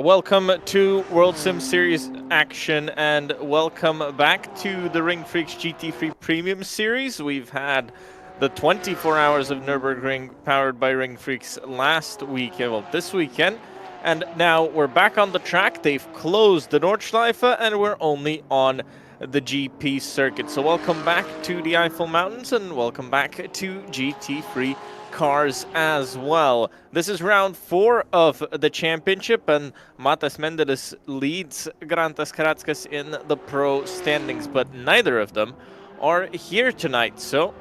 Welcome to World Sim Series action and welcome back to the Ringfreaks GT3 Premium Series. We've had the 24 hours of Nürburgring powered by Ringfreaks last weekend, well, this weekend. And now we're back on the track. They've closed the Nordschleife and we're only on the GP circuit. So welcome back to the Eiffel Mountains and welcome back to GT3 cars as well. This is round 4 of the championship and Matas Mendelis leads Grantas Karatskas in the pro standings, but neither of them are here tonight. So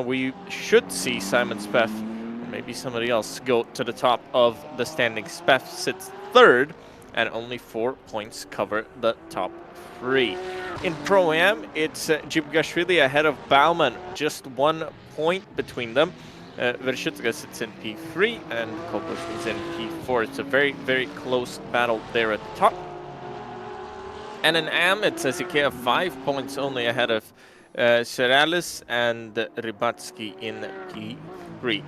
we should see Simon Speff or maybe somebody else go to the top of the standings. Speff sits third and only 4 points cover the top 3. In Pro-Am, it's Jibgashvili ahead of Baumann, just 1 point between them. Vershutska sits in P3 and Kopos is in P4. It's a very, very close battle there at the top. And in AM, it's Ezekea 5 points only ahead of Seralis and Rybatsky in P3.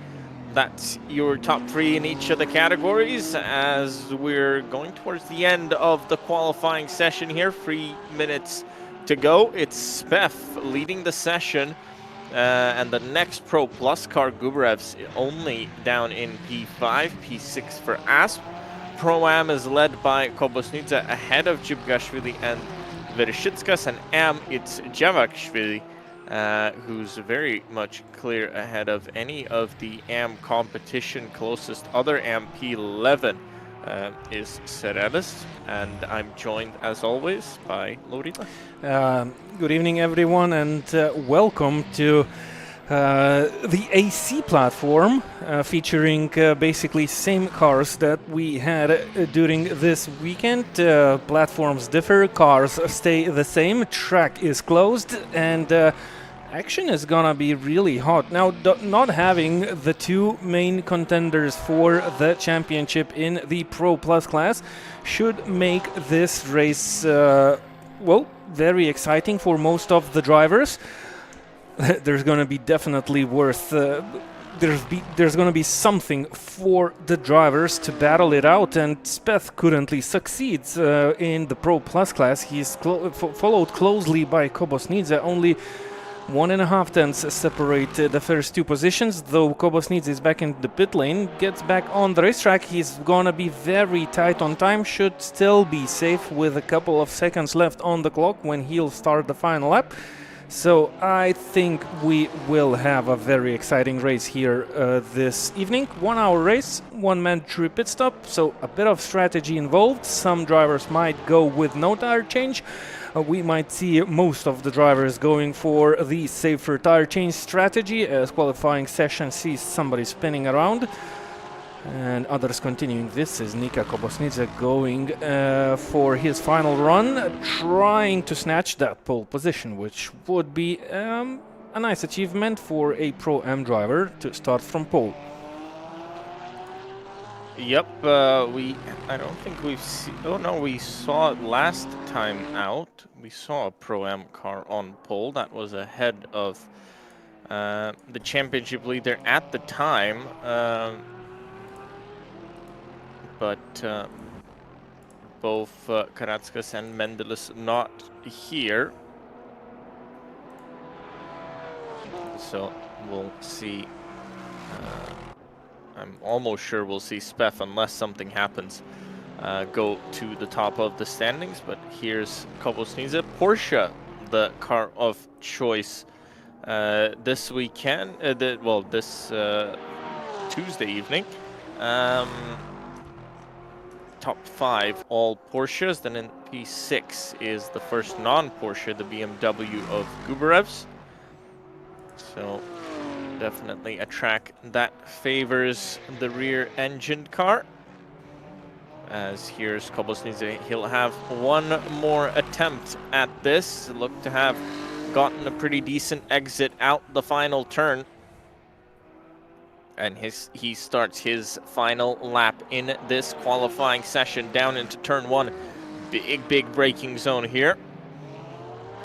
That's your top 3 in each of the categories as we're going towards the end of the qualifying session here. 3 minutes to go. It's Speff leading the session. And the next Pro Plus car, Gubarev's only down in P5, P6 for Asp. Pro-Am is led by Kobosnidze ahead of Jibgashvili and Vereshitskas, and Am, it's Javakshvili, who's very much clear ahead of any of the Am competition. Closest other Am P11 is Serelis, and I'm joined as always by Lorita. Good evening, everyone, and welcome to the AC platform, featuring basically same cars that we had during this weekend. Platforms differ, cars stay the same, track is closed, and action is gonna be really hot. Now, not having the 2 main contenders for the championship in the Pro Plus class should make this race, well, very exciting for most of the drivers. There's gonna be definitely worth... There's gonna be something for the drivers to battle it out, and Speff currently succeeds in the Pro Plus class. He's followed closely by Kobosnidze. Only 1.5 tenths separate the first 2 positions, though Kobosnidze is back in the pit lane, gets back on the racetrack. He's gonna be very tight on time, should still be safe with a couple of seconds left on the clock when he'll start the final lap. So I think we will have a very exciting race here this evening. 1 hour race, 1 mandatory pit stop, so a bit of strategy involved. Some drivers might go with no tire change. We might see most of the drivers going for the safer tire change strategy as qualifying session sees somebody spinning around and others continuing. This is Nika Kobosnidze going for his final run, trying to snatch that pole position, which would be a nice achievement for a Pro-Am driver to start from pole. Yep, I don't think we've seen... Oh no, we saw it last time out. We saw a Pro-Am car on pole. That was ahead of the championship leader at the time. But both Karatskas and Mendelis not here. So we'll see... I'm almost sure we'll see Speff, unless something happens, go to the top of the standings. But here's Kobosnidze. Porsche, the car of choice this weekend, this Tuesday evening. Top 5 all Porsches. Then in P6 is the first non-Porsche, the BMW of Gubarev's. So definitely a track that favors the rear-engined car. As here's Kobosnidze, he'll have 1 more attempt at this. Look to have gotten a pretty decent exit out the final turn. And he starts his final lap in this qualifying session down into turn 1. Big braking zone here.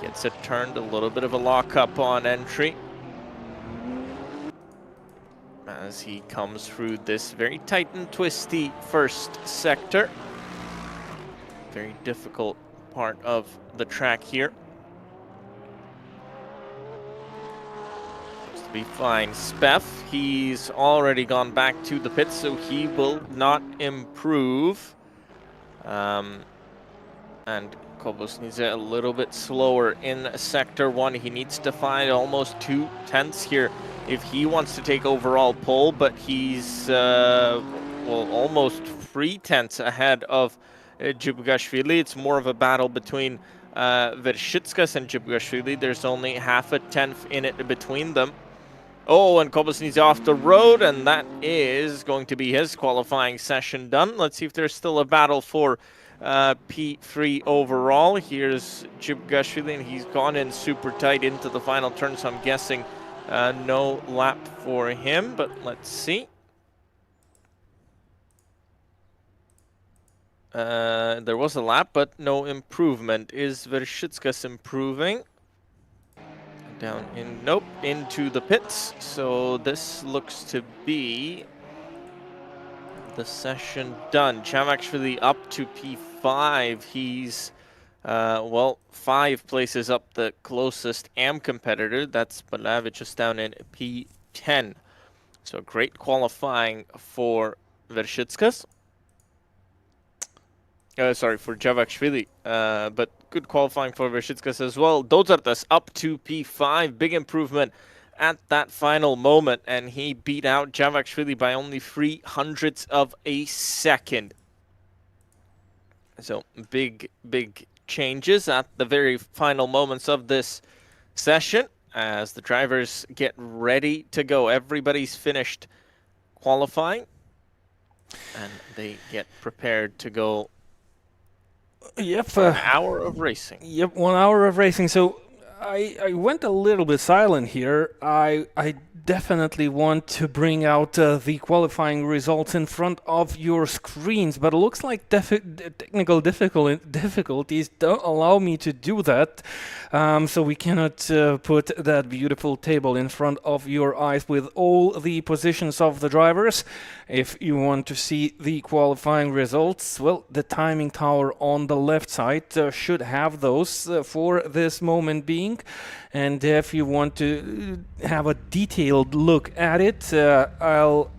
Gets it turned, a little bit of a lockup on entry. as he comes through this very tight and twisty first sector. Very difficult part of the track here. Looks to be fine. Speff, he's already gone back to the pits, so he will not improve. And Kobos needs a little bit slower in Sector 1. He needs to find almost 2 tenths here if he wants to take overall pole, but he's well, almost 3 tenths ahead of Djibugashvili. It's more of a battle between Vershitskas and Djibugashvili. There's only half a tenth in it between them. Oh, and Kobosny's off the road, and that is going to be his qualifying session done. Let's see if there's still a battle for P3 overall. Here's Djibugashvili, and he's gone in super tight into the final turn, so I'm guessing no lap for him, but let's see. There was a lap, but no improvement. Is Vershitskas improving? Down in, nope, into the pits. So this looks to be the session done. Chavakshvili up to P5. He's, well, 5 places up the closest AM competitor. That's Balavic just down in P10. So great qualifying for Vershitskas. Sorry, for Javakshvili, but good qualifying for Vershitskas as well. Dozartas up to P5, big improvement at that final moment, and he beat out Javakshvili by only 0.03 of a second. So big changes at the very final moments of this session as the drivers get ready to go. Everybody's finished qualifying, and they get prepared to go. Yep. 1 hour of racing. Yep, 1 hour of racing. So I went a little bit silent here. I definitely want to bring out the qualifying results in front of your screens, but it looks like technical difficulties don't allow me to do that. So we cannot put that beautiful table in front of your eyes with all the positions of the drivers. If you want to see the qualifying results, well, the timing tower on the left side should have those for this moment being. And if you want to have a detailed look at it, I'll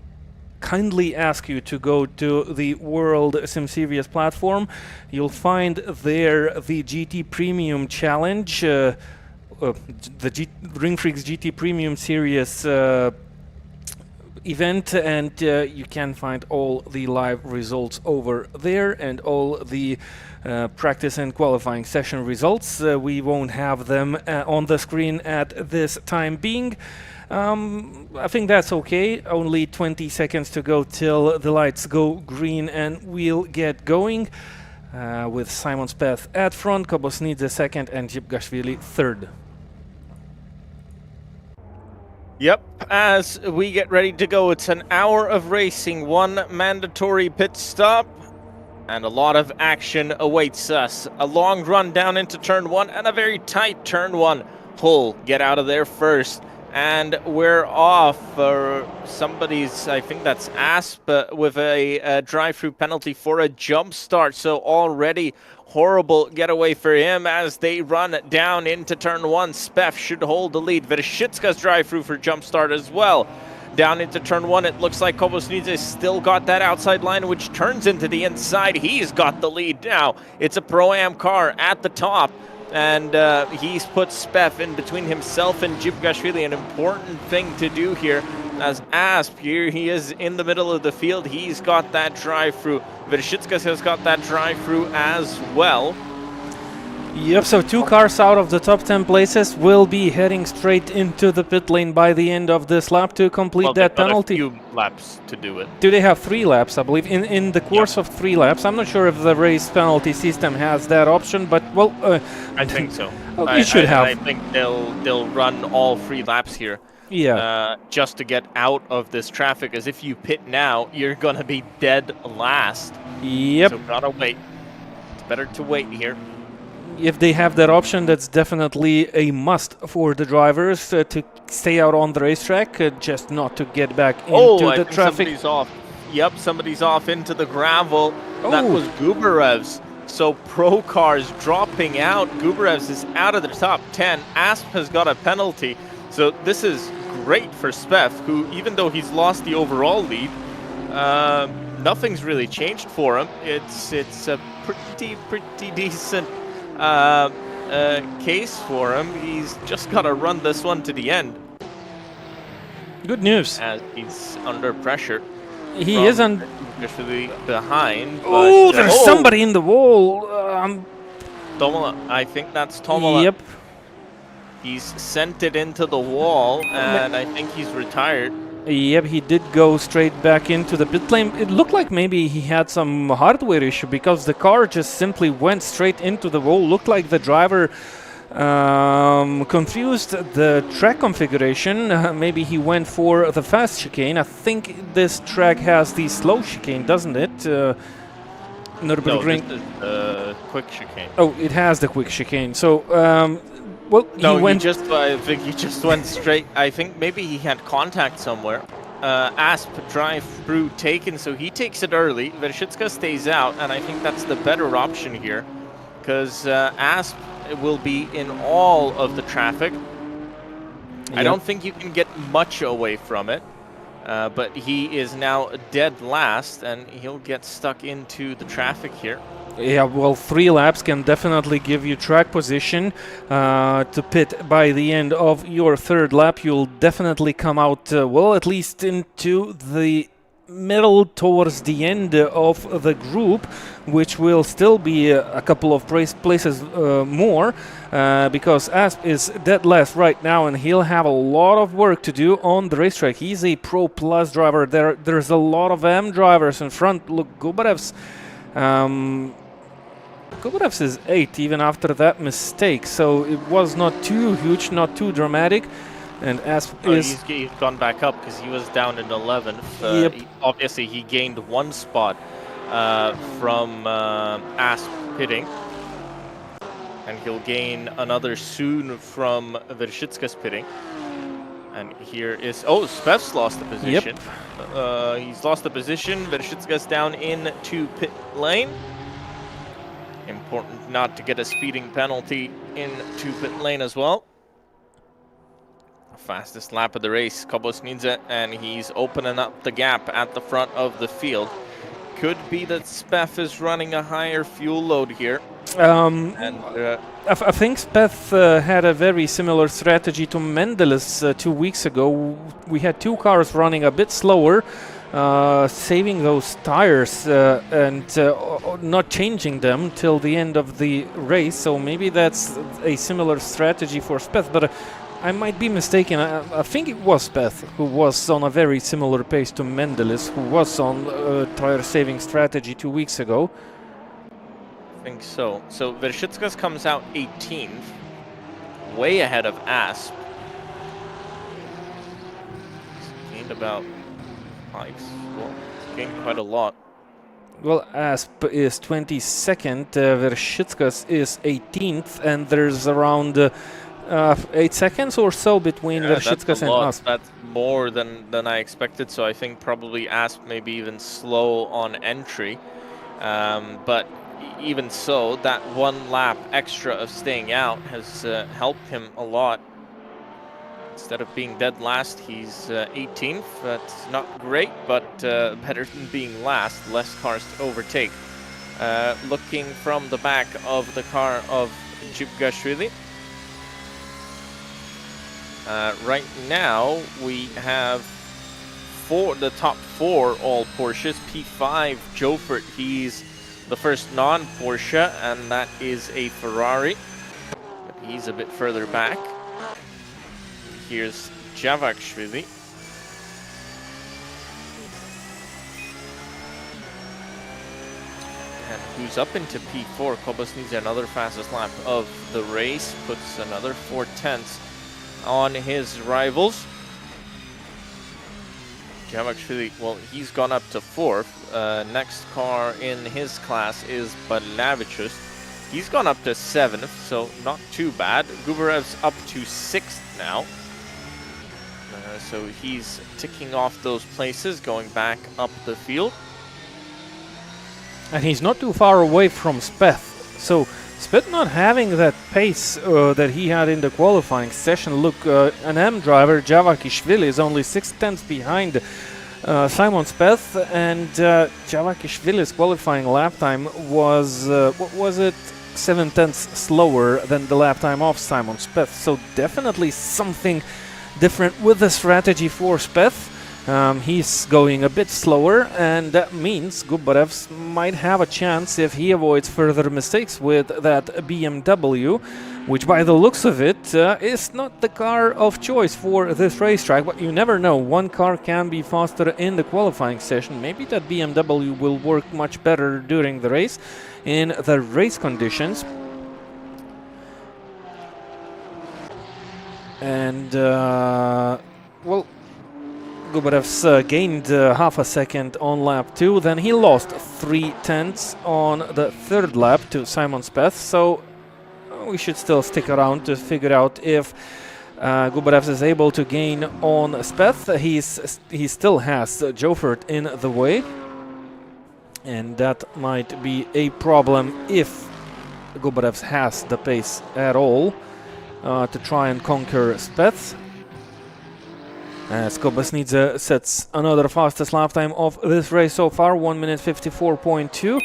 kindly ask you to go to the World SimSerious platform. You'll find there the GT Premium Challenge, the Ringfreaks GT Premium Series event, and you can find all the live results over there and all the practice and qualifying session results. We won't have them on the screen at this time being. I think that's okay. Only 20 seconds to go till the lights go green and we'll get going with Simon Speth at front, Kobosnidze second, and Djibugashvili third. Yep, as we get ready to go, it's an hour of racing, 1 mandatory pit stop, and a lot of action awaits us. A long run down into turn 1 and a very tight turn 1. Pull, get out of there first. And we're off for somebody's, I think that's Asp, with a drive-through penalty for a jump start. So already horrible getaway for him as they run down into turn 1. Speff should hold the lead. Vershitskas drive-through for jump start as well. Down into turn 1, it looks like Kobosnidze still got that outside line, which turns into the inside. He's got the lead now. It's a Pro-Am car at the top. And he's put Speff in between himself and Djibugashvili. An important thing to do here, as Asp, here he is in the middle of the field. He's got that drive-through. Vershitskas has got that drive-through as well. Yep, so 2 cars out of the top 10 places will be heading straight into the pit lane by the end of this lap to complete that penalty. A few laps to do it. Do they have 3 laps, I believe, in the course of 3 laps? I'm not sure if the race penalty system has that option, but, well... I think so. You should have. I think they'll run all 3 laps here. Yeah. Just to get out of this traffic, as if you pit now, you're going to be dead last. Yep. So gotta wait. It's better to wait here. If they have that option, that's definitely a must for the drivers to stay out on the racetrack, just not to get back into the traffic. Somebody's off. Yep, somebody's off into the gravel. That was Gubarev's. So Pro Cars dropping out. Gubarevs is out of the top 10. Asp has got a penalty. So this is great for Speff, who, even though he's lost the overall lead, nothing's really changed for him. It's a pretty decent case for him. He's just got to run this one to the end. Good news. As he's under pressure. He is actually behind. Oh, there's somebody in the wall. Tomola. I think that's Tomola. Yep. He's sent it into the wall, and I think he's retired. Yep, he did go straight back into the pit lane. It looked like maybe he had some hardware issue because the car just simply went straight into the wall. Looked like the driver confused the track configuration. Maybe he went for the fast chicane. I think this track has the slow chicane, doesn't it? Nürburgring. No, this is quick chicane. Oh, it has the quick chicane. So, well, no, he went. I think he just went straight. I think maybe he had contact somewhere. Asp drive through taken, so he takes it early. Vershitska stays out, and I think that's the better option here, because Asp will be in all of the traffic. Yep. I don't think you can get much away from it, but he is now dead last, and he'll get stuck into the traffic here. Yeah, well, 3 laps can definitely give you track position to pit by the end of your 3rd lap. You'll definitely come out, well, at least into the middle towards the end of the group, which will still be a couple of places more, because Asp is dead last right now, and he'll have a lot of work to do on the racetrack. He's a Pro Plus driver. There's a lot of M drivers in front. Look, Gubarevs is 8 even after that mistake, so it was not too huge, not too dramatic. And Asp is... He's gone back up because he was down in 11th. Yep. Obviously, he gained 1 spot from Asp pitting. And he'll gain another soon from Vershitska's pitting. And here is... Oh, Speff's lost the position. Yep. He's lost the position. Vershitska's down into pit lane. Important not to get a speeding penalty into pit lane as well. Fastest lap of the race, Kobos needs it, and he's opening up the gap at the front of the field. Could be that Speff is running a higher fuel load here. I think Speff had a very similar strategy to Mendeles 2 weeks ago. We had 2 cars running a bit slower, saving those tires and not changing them till the end of the race. So maybe that's a similar strategy for Speff, but I might be mistaken. I think it was Speff who was on a very similar pace to Mendeles, who was on tire saving strategy 2 weeks ago. I think so. So Vershitskas comes out 18th, way ahead of Asp. He's gained about 5, well, he's gained quite a lot. Well, Asp is 22nd, Vershitskas is 18th, and there's around 8 seconds or so between Vershitskas and Asp. That's more than I expected, so I think probably Asp maybe even slow on entry. But even so, that 1 lap extra of staying out has helped him a lot. Instead of being dead last, he's 18th. That's not great, but better than being last. Less cars to overtake. Looking from the back of the car of Jibgashvili. Right now, we have the top 4 all Porsches. P5, Jofert, he's the first non-Porsche, and that is a Ferrari. But he's a bit further back. Here's Javakshvili. And who's up into P4? Kobos needs another fastest lap of the race. Puts another 4/10 on his rivals. Javakshvili, well, he's gone up to 4th. Next car in his class is Balavichus. He's gone up to 7th, so not too bad. Gubarev's up to 6th now. So he's ticking off those places, going back up the field. And he's not too far away from Speth. So Speth not having that pace that he had in the qualifying session. Look, an M driver, Javakishvili, is only 6/10 behind Simon Speth, and Javakishvili's qualifying lap time was, what was it? 7/10 slower than the lap time of Simon Speth. So definitely something different with the strategy for Speth. He's going a bit slower, and that means Gubarevs might have a chance if he avoids further mistakes with that BMW, which by the looks of it is not the car of choice for this racetrack, but you never know. One car can be faster in the qualifying session. Maybe that BMW will work much better during the race in the race conditions. And, well, Gubarevs gained half a second on lap 2, then he lost 3/10 on the third lap to Simon Speth, so we should still stick around to figure out if Gubarevs is able to gain on Speth. He still has Joffert in the way, and that might be a problem if Gubarevs has the pace at all to try and conquer Speth. As Kobesnidze sets another fastest lap time of this race so far, 1 minute 54.2.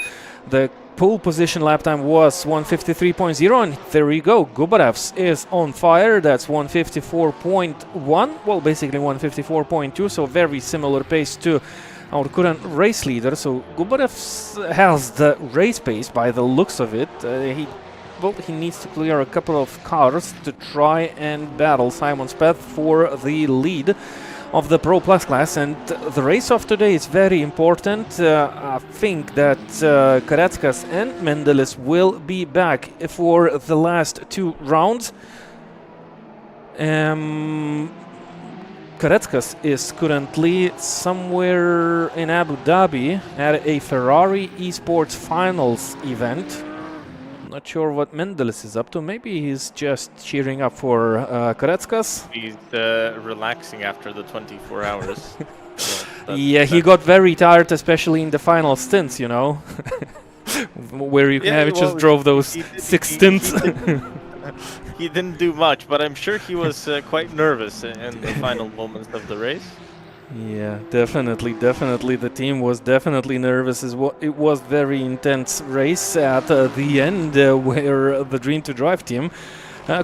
The pole position lap time was 1:53.0, and there you go, Gubarevs is on fire. That's 1:54.1, well, basically 1:54.2, so very similar pace to our current race leader. So Gubarevs has the race pace by the looks of it. He needs to clear a couple of cars to try and battle Simon Speth for the lead of the Pro Plus class, and the race of today is very important. I think that Karetskas and Mendelis will be back for the last 2 rounds. Karetskas is currently somewhere in Abu Dhabi at a Ferrari Esports Finals event. Not sure what Mendelis is up to. Maybe he's just cheering up for Karetskas. He's relaxing after the 24 hours. So yeah, he got very tired, especially in the final stints, you know, where you just drove those 6 stints. He didn't do much, but I'm sure he was quite nervous in the final moments of the race. Yeah, definitely. The team was definitely nervous. It was very intense race at the end, where the Dream to Drive team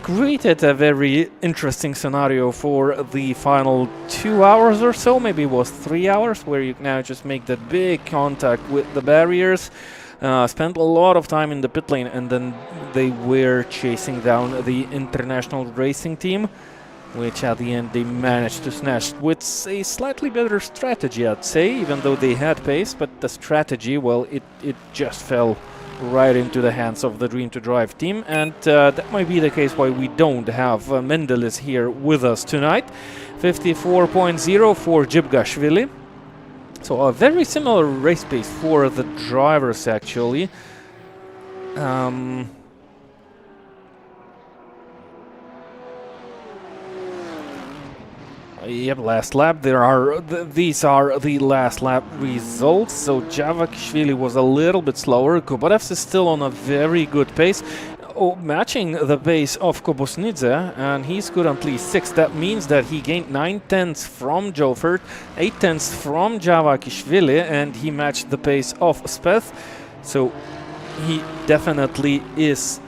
created a very interesting scenario for the final 2 hours or so. Maybe it was 3 hours, where you now just make that big contact with the barriers. Spent a lot of time in the pit lane, and then they were chasing down the International Racing team, which at the end they managed to snatch with a slightly better strategy, I'd say, even though they had pace. But the strategy, well, it just fell right into the hands of the Dream to Drive team, and that might be the case why we don't have Mendelis here with us tonight. 54.0 for Jibgashvili. So a very similar race pace for the drivers, actually. Yep, last lap. These are the last lap results. So Javakishvili was a little bit slower. Gubarevs is still on a very good pace, matching the pace of Kobesnidze, and he's currently 6th. That means that he gained 9/10 from Joffert, 8/10 from Javakishvili, and he matched the pace of Speth. So he definitely is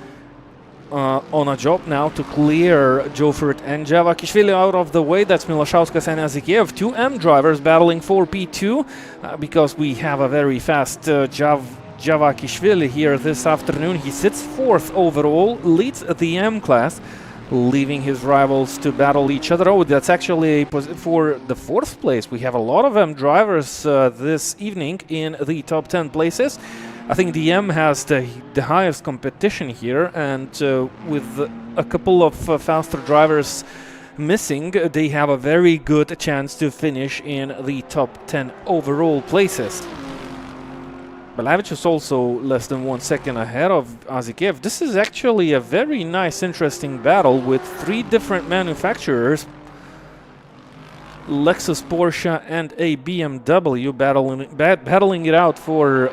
on a job now to clear Joffert and Javakishvili out of the way. That's Milashauskas and Azikiev, 2 M drivers battling for P2, because we have a very fast Javakishvili here this afternoon. He sits 4th overall, leads the M class, leaving his rivals to battle each other. Oh, that's actually for the 4th place. We have a lot of M drivers this evening in the top 10 places. I think the M has the highest competition here, and with a couple of faster drivers missing, they have a very good chance to finish in the top 10 overall places. Balavic is also less than 1 second ahead of Azikiev. This is actually a very nice, interesting battle with 3 different manufacturers. Lexus, Porsche, and a BMW battling it out for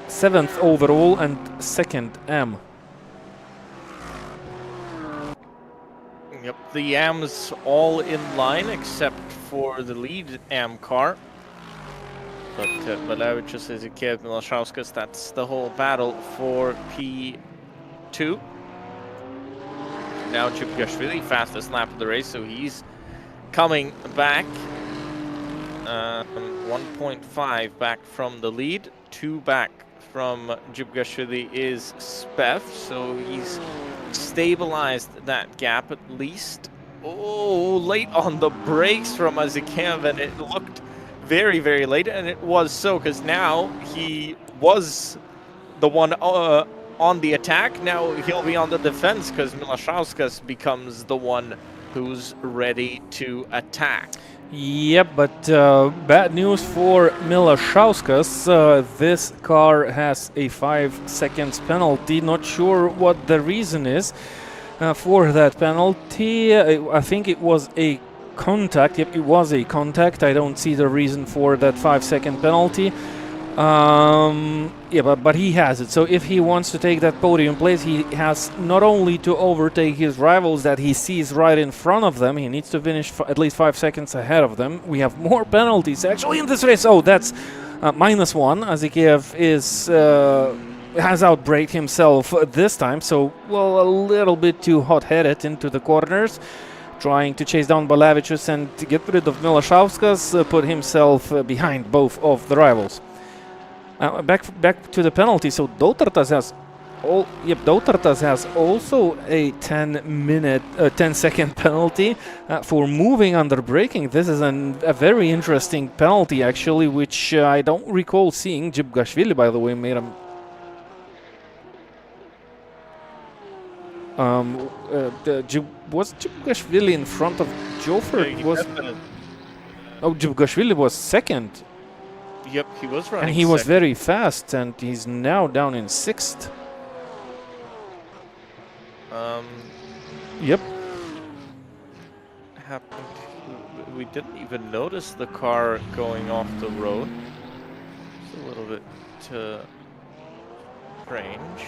7th overall and 2nd M. Yep, the AM's all in line except for the lead AM car. But Balavichus is a kid, Milashauskas, that's the whole battle for P2. Now Chupgashvili, fastest lap of the race, so he's coming back. 1.5 back from the lead, 2 back from Chupgashvili is Spev, so he's stabilized that gap at least. Oh, late on the brakes from Azikev, and it looked very, very late, and it was so, because now he was the one on the attack. Now he'll be on the defense, because Milashauskas becomes the one who's ready to attack. Yep, but bad news for Milashauskas. This car has a 5 seconds penalty. Not sure what the reason is for that penalty. I think it was a contact. Yep, it was a contact. I don't see the reason for that 5-second penalty. Yeah, but he has it. So if he wants to take that podium place, he has not only to overtake his rivals that he sees right in front of them, he needs to finish at least 5 seconds ahead of them. We have more penalties actually in this race. Oh, that's -1. Azikev is has outbraked himself this time, so well, a little bit too hot-headed into the corners, trying to chase down Balavichus and to get rid of Milashauskas, put himself behind both of the rivals. Back to the penalty. So Dautartas has also a 10-second penalty for moving under braking. This is a very interesting penalty actually, which I don't recall seeing. Chupgashvili, by the way, made a was Chupgashvili in front of Joffert? Chupgashvili was second. Yep, he was running. And he was very fast, and he's now down in 6th. Yep. Happened. We didn't even notice the car going off the road. It's a little bit strange.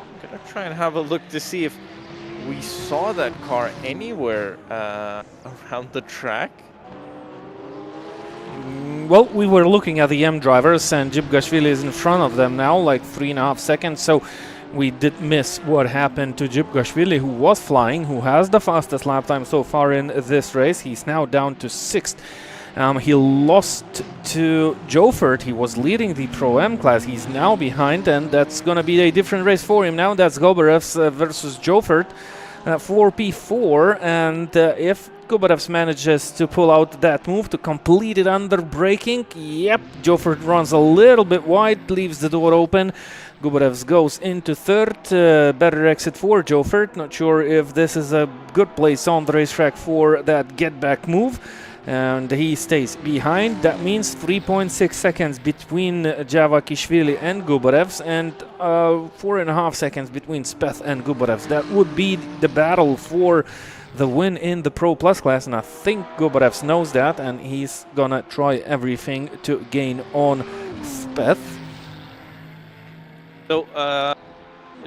I'm gonna try and have a look to see if we saw that car anywhere around the track. Well, we were looking at the M drivers, and Chupgashvili is in front of them now, like 3.5 seconds. So we did miss what happened to Chupgashvili, who was flying, who has the fastest lap time so far in this race. He's now down to 6th. He lost to Joffert. He was leading the Pro-M class. He's now behind, and that's going to be a different race for him now. That's Gobarevs versus Joffert for P4, and if Gobarevs manages to pull out that move to complete it under braking, yep, Joffert runs a little bit wide, leaves the door open. Gobarevs goes into 3rd, better exit for Joffert. Not sure if this is a good place on the racetrack for that get-back move. And he stays behind. That means 3.6 seconds between Javakishvili and Gobarevs, and 4.5 seconds between Speth and Gobarevs. That would be the battle for the win in the Pro Plus class, and I think Gobarevs knows that, and he's gonna try everything to gain on Speth. So,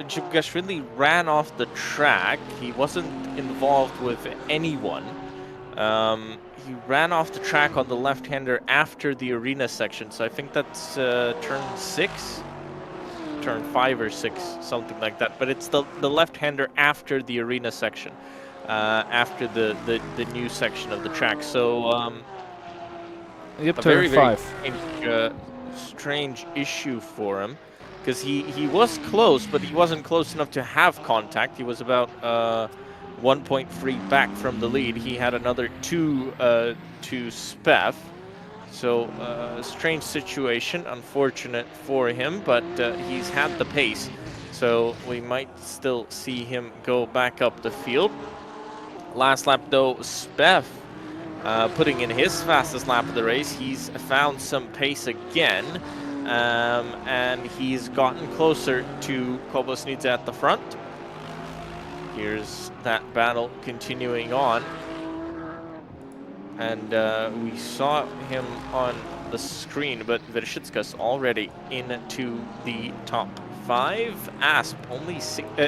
Chupgashvili ran off the track. He wasn't involved with anyone. He ran off the track on the left-hander after the arena section, so I think that's turn 6, turn 5 or 6, something like that. But it's the left-hander after the arena section, after the new section of the track. So yep, a turn very 5. Strange issue for him, because he was close, but he wasn't close enough to have contact. He was about 1.3 back from the lead. He had another 2 to Spev. So strange situation, unfortunate for him, but he's had the pace. So we might still see him go back up the field. Last lap though, Spev putting in his fastest lap of the race. He's found some pace again, and he's gotten closer to Kobosnidze at the front. Here's that battle continuing on. And we saw him on the screen, but Vershitskas already into the top 5. Asp only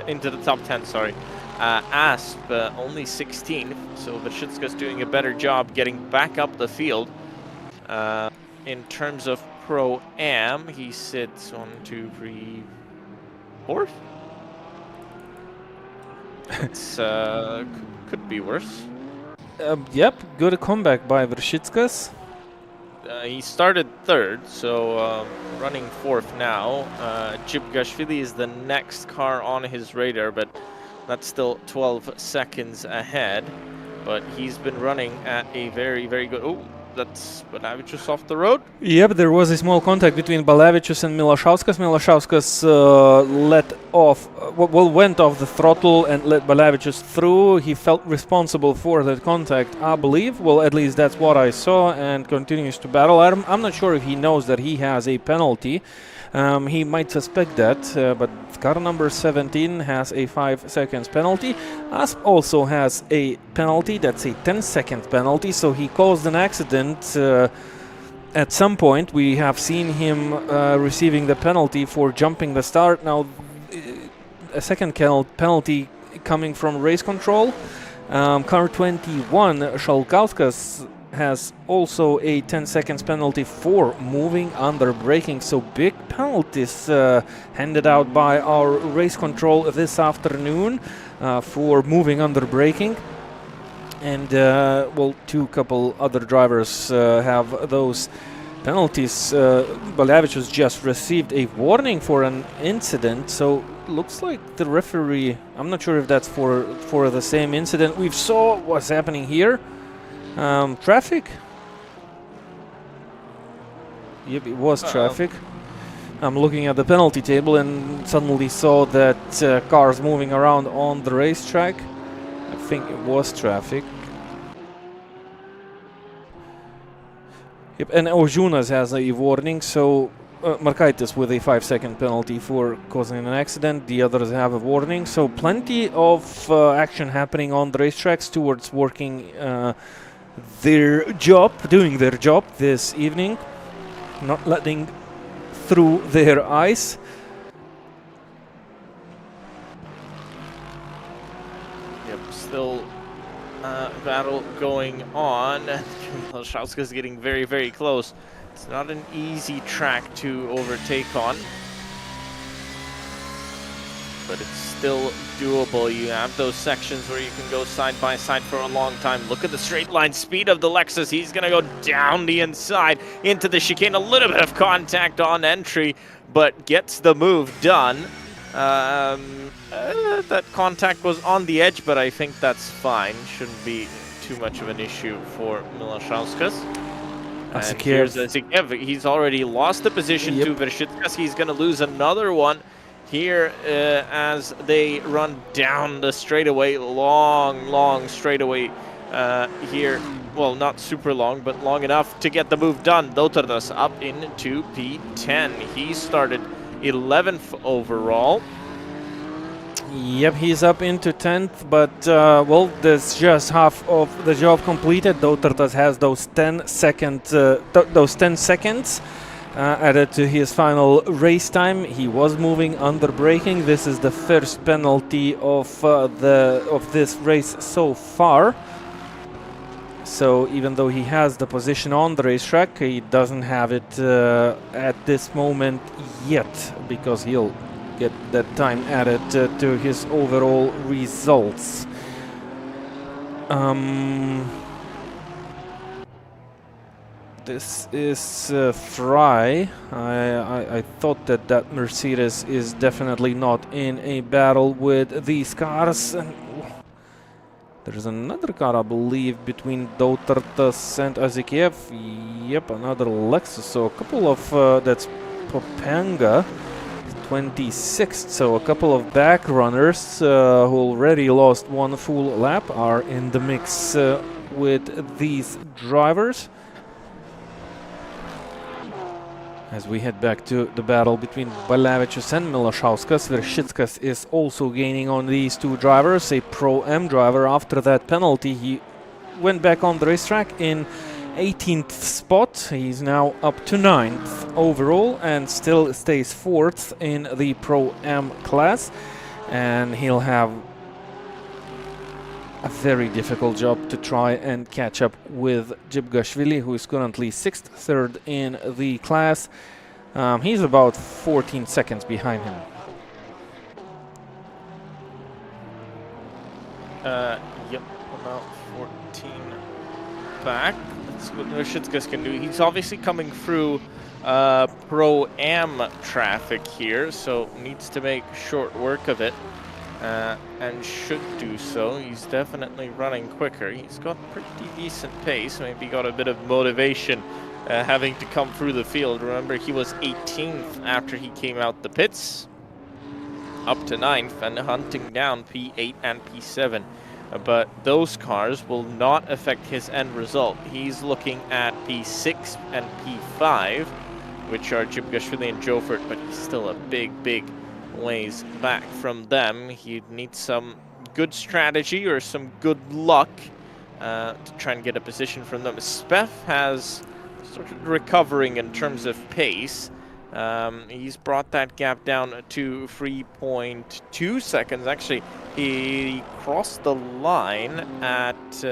into the top 10, sorry. Asp only 16th, so Vershitskas doing a better job getting back up the field. In terms of Pro-Am, he sits 1, 2, 3, 4th. It's could be worse. Yep, good comeback by Vershitskas. He started 3rd, so running 4th now. Jibgashvili is the next car on his radar, but that's still 12 seconds ahead. But he's been running at a very, very good... Oh, that's Balavicius off the road. Yep, there was a small contact between Balavicius and Milashauskas. Milashauskas went off the throttle and let Balavicius through. He felt responsible for that contact, I believe. Well, at least that's what I saw, and continues to battle. I'm not sure if he knows that he has a penalty. He might suspect that, but car number 17 has a 5 seconds penalty. Asp also has a penalty, that's a 10-second penalty, so he caused an accident at some point. We have seen him receiving the penalty for jumping the start. Now, a second penalty coming from race control. Car 21, Shalkauskas, has also a 10 seconds penalty for moving under braking. So big penalties handed out by our race control this afternoon for moving under braking. And well, couple other drivers have those penalties. Balavicius just received a warning for an incident, so looks like the referee, I'm not sure if that's for the same incident. We saw what's happening here. Traffic? Yep, it was traffic. I'm looking at the penalty table and suddenly saw that cars moving around on the racetrack. I think it was traffic. Yep, and Ojunas has a warning, so Markaitis with a 5-second penalty for causing an accident. The others have a warning, so plenty of action happening on the racetracks towards working doing their job this evening, not letting through their ice. Yep, still battle going on. Milashauskas is getting very, very close. It's not an easy track to overtake on, but it's still doable. You have those sections where you can go side by side for a long time. Look at the straight line speed of the Lexus. He's going to go down the inside into the chicane. A little bit of contact on entry, but gets the move done. That contact was on the edge, but I think that's fine. Shouldn't be too much of an issue for Milashauskas. And here's Zikev. He's already lost the position to Vershitskas. He's going to lose another one here as they run down the straightaway. Long straightaway here. Well, not super long, but long enough to get the move done. Dotardas up into P10. He started 11th overall. Yep, he's up into 10th, but well, there's just half of the job completed. Dotartas has those 10 seconds added to his final race time. He was moving under braking. This is the first penalty of this race so far. So even though he has the position on the racetrack, he doesn't have it at this moment yet, because he'll get that time added to his overall results. This is Fry. I thought that Mercedes is definitely not in a battle with these cars. And there's another car, I believe, between Dotartas and Azikiev. Yep, another Lexus. So a couple of that's Popanga, 26th. So a couple of back runners who already lost one full lap are in the mix with these drivers. As we head back to the battle between Balavicius and Milashauskas, Vershitskas is also gaining on these two drivers. A Pro-M driver, after that penalty, he went back on the racetrack in 18th spot. He's now up to 9th overall and still stays 4th in the Pro-Am class. And he'll have a very difficult job to try and catch up with Jibgashvili, who is currently 6th, 3rd in the class. He's about 14 seconds behind him. Yep, about 14 back. That's what Nurshitskas can do. He's obviously coming through Pro-Am traffic here, so needs to make short work of it. And should do so. He's definitely running quicker. He's got pretty decent pace. Maybe got a bit of motivation having to come through the field. Remember, he was 18th after he came out the pits, up to 9th and hunting down P8 and P7. But those cars will not affect his end result. He's looking at P6 and P5, which are Jibgashvili and Jofert, but he's still a big ways back from them. He'd need some good strategy or some good luck to try and get a position from them. Speth has started recovering in terms of pace. He's brought that gap down to 3.2 seconds. Actually, he crossed the line at...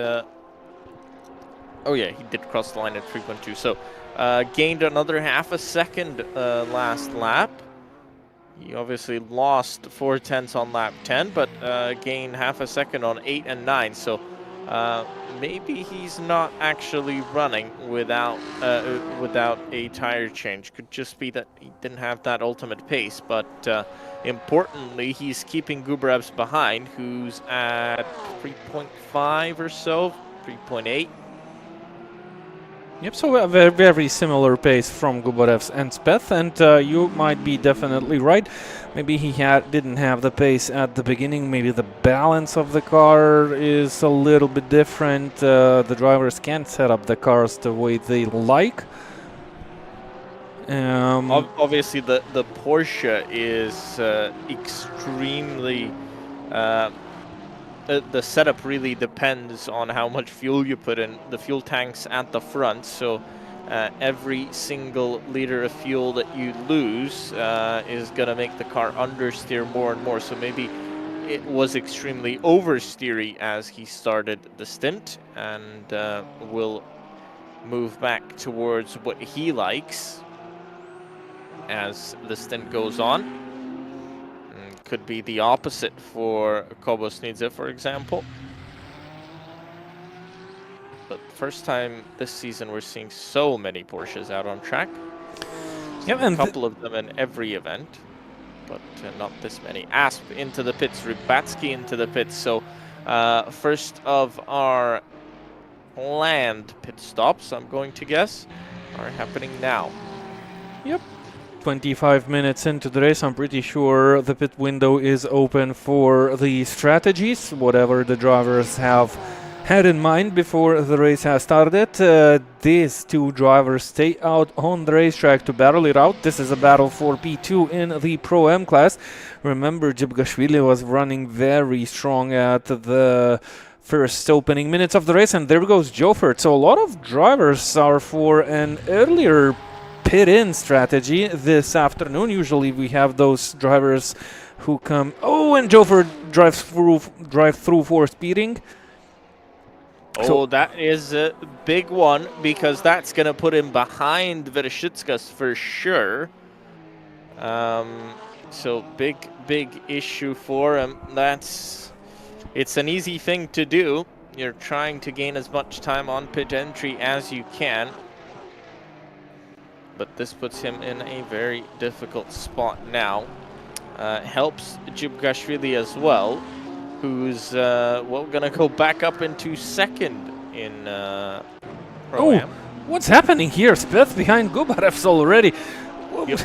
oh yeah, he did cross the line at 3.2. So gained another half a second last lap. He obviously lost 4/10 on lap 10, but gained half a second on 8 and 9. So maybe he's not actually running without a tire change. Could just be that he didn't have that ultimate pace. But importantly, he's keeping Gubarevs behind, who's at 3.5 or so, 3.8. Yep, so a very similar pace from Gubarevs and Speth, and you might be definitely right. Maybe he didn't have the pace at the beginning. Maybe the balance of the car is a little bit different. The drivers can't set up the cars the way they like. Obviously, the Porsche is extremely... the setup really depends on how much fuel you put in. The fuel tanks at the front, so every single liter of fuel that you lose is going to make the car understeer more and more. So maybe it was extremely oversteery as he started the stint, and will move back towards what he likes as the stint goes on. Could be the opposite for Kobosnidze, for example. But first time this season we're seeing so many Porsches out on track. Yeah, a couple of them in every event, but not this many. Asp into the pits, Rybatsky into the pits. So first of our planned pit stops, I'm going to guess, are happening now. Yep. 25 minutes into the race, I'm pretty sure the pit window is open for the strategies, whatever the drivers have had in mind before the race has started. These two drivers stay out on the racetrack to battle it out. This is a battle for P2 in the Pro-Am class. Remember, Jibgashvili was running very strong at the first opening minutes of the race, and there goes Jofert. So a lot of drivers are for an earlier pit-in strategy this afternoon. Usually we have those drivers who come... Oh, and Jofert drive through for speeding. Oh, so that is a big one, because that's going to put him behind Vereshitskas for sure. So big issue for him. It's an easy thing to do. You're trying to gain as much time on pit entry as you can. But this puts him in a very difficult spot now. Helps Jibgashvili as well, who's going to go back up into second in Pro-Am. Oh, what's happening here? Speth behind Gubarevs already. Yep.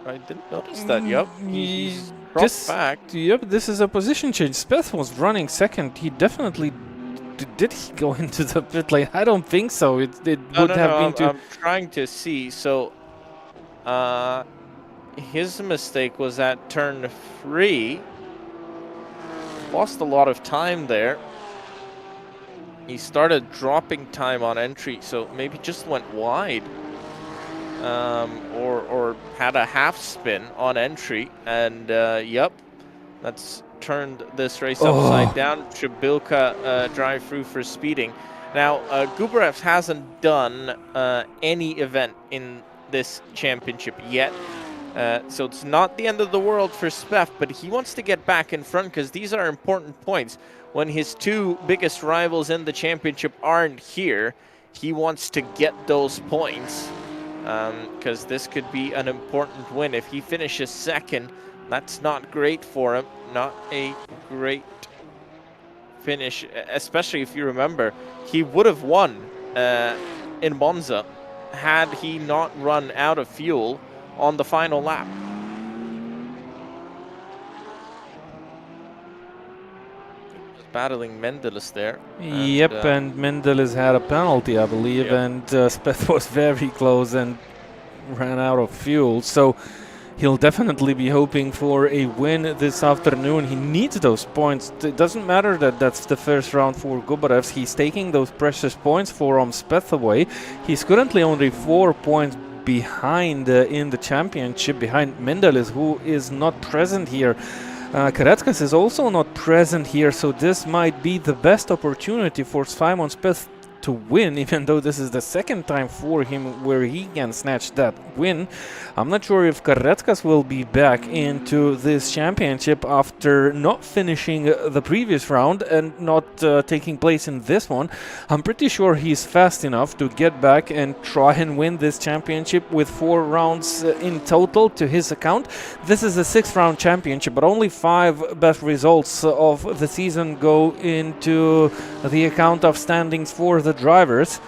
I didn't notice that. Yep, he's dropped back. Yep, this is a position change. Speth was running second. He definitely... Did he go into the pit lane? I don't think so. It would have been I'm trying to see. So, his mistake was at turn 3. Lost a lot of time there. he started dropping time on entry, so maybe just went wide. Or had a half spin on entry, and yep, that's turned this race upside down. Shabilka drive through for speeding. Now, Gubarev hasn't done any event in this championship yet, so it's not the end of the world for Speth, but he wants to get back in front because these are important points. When his two biggest rivals in the championship aren't here, he wants to get those points because this could be an important win. If he finishes second, that's not great for him. Not a great finish, especially if you remember, he would have won in Monza had he not run out of fuel on the final lap. Battling Mendeles there. Yep, and Mendeles had a penalty, I believe, and Speth was very close and ran out of fuel. So he'll definitely be hoping for a win this afternoon. He needs those points. It doesn't matter that that's the first round for Gubarev. He's taking those precious points from Speth away. He's currently only 4 points behind in the championship, behind Mendeles, who is not present here. Karetskas is also not present here, so this might be the best opportunity for Simon Speth to win, even though this is the second time for him where he can snatch that win. I'm not sure if Karetskas will be back into this championship after not finishing the previous round and not taking place in this one. I'm pretty sure he's fast enough to get back and try and win this championship with 4 rounds in total to his account. This is a 6th round championship, but only 5 best results of the season go into the account of standings for the drivers.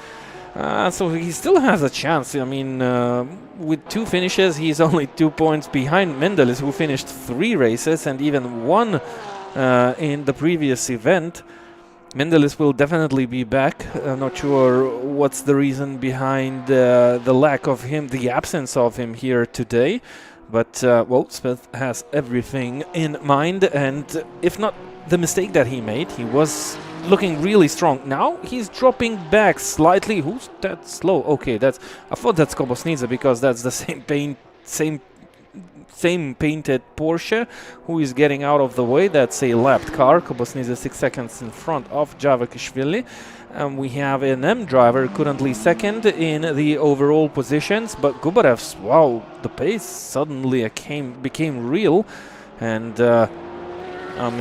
So he still has a chance. I mean, with 2 finishes, he's only 2 points behind Mendeles, who finished 3 races and even won in the previous event. Mendeles will definitely be back. I'm not sure what's the reason behind the lack of him, the absence of him here today. But, well, Speth has everything in mind, and if not the mistake that he made, he was looking really strong. Now he's dropping back slightly. Who's that slow? Okay, I thought that's Kobosnidze because that's the same painted Porsche who is getting out of the way. That's a lapped car. Kobosnidze 6 seconds in front of Javakishvili. And we have an M driver currently second in the overall positions, but Gubarev's, wow, the pace suddenly became real, and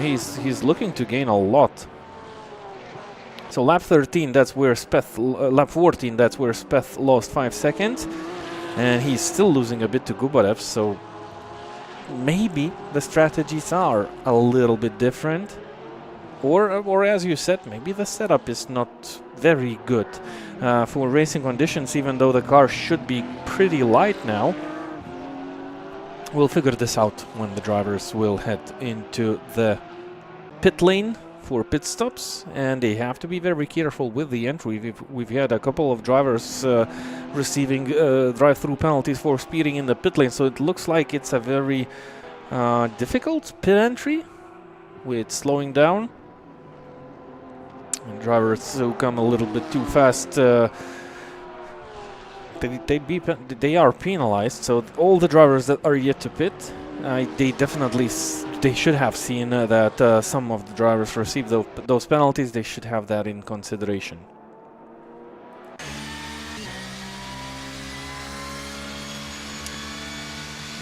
he's looking to gain a lot. So lap 13, that's where Speth, lap 14, that's where Speth lost 5 seconds, and he's still losing a bit to Gubarev. So maybe the strategies are a little bit different, or as you said, maybe the setup is not very good for racing conditions. Even though the car should be pretty light now, we'll figure this out when the drivers will head into the pit lane for pit stops, and they have to be very careful with the entry. We've had a couple of drivers receiving drive-through penalties for speeding in the pit lane, so it looks like it's a very difficult pit entry with slowing down. And drivers who come a little bit too fast, they are penalized. So all the drivers that are yet to pit, they should have seen that some of the drivers received those penalties. They should have that in consideration.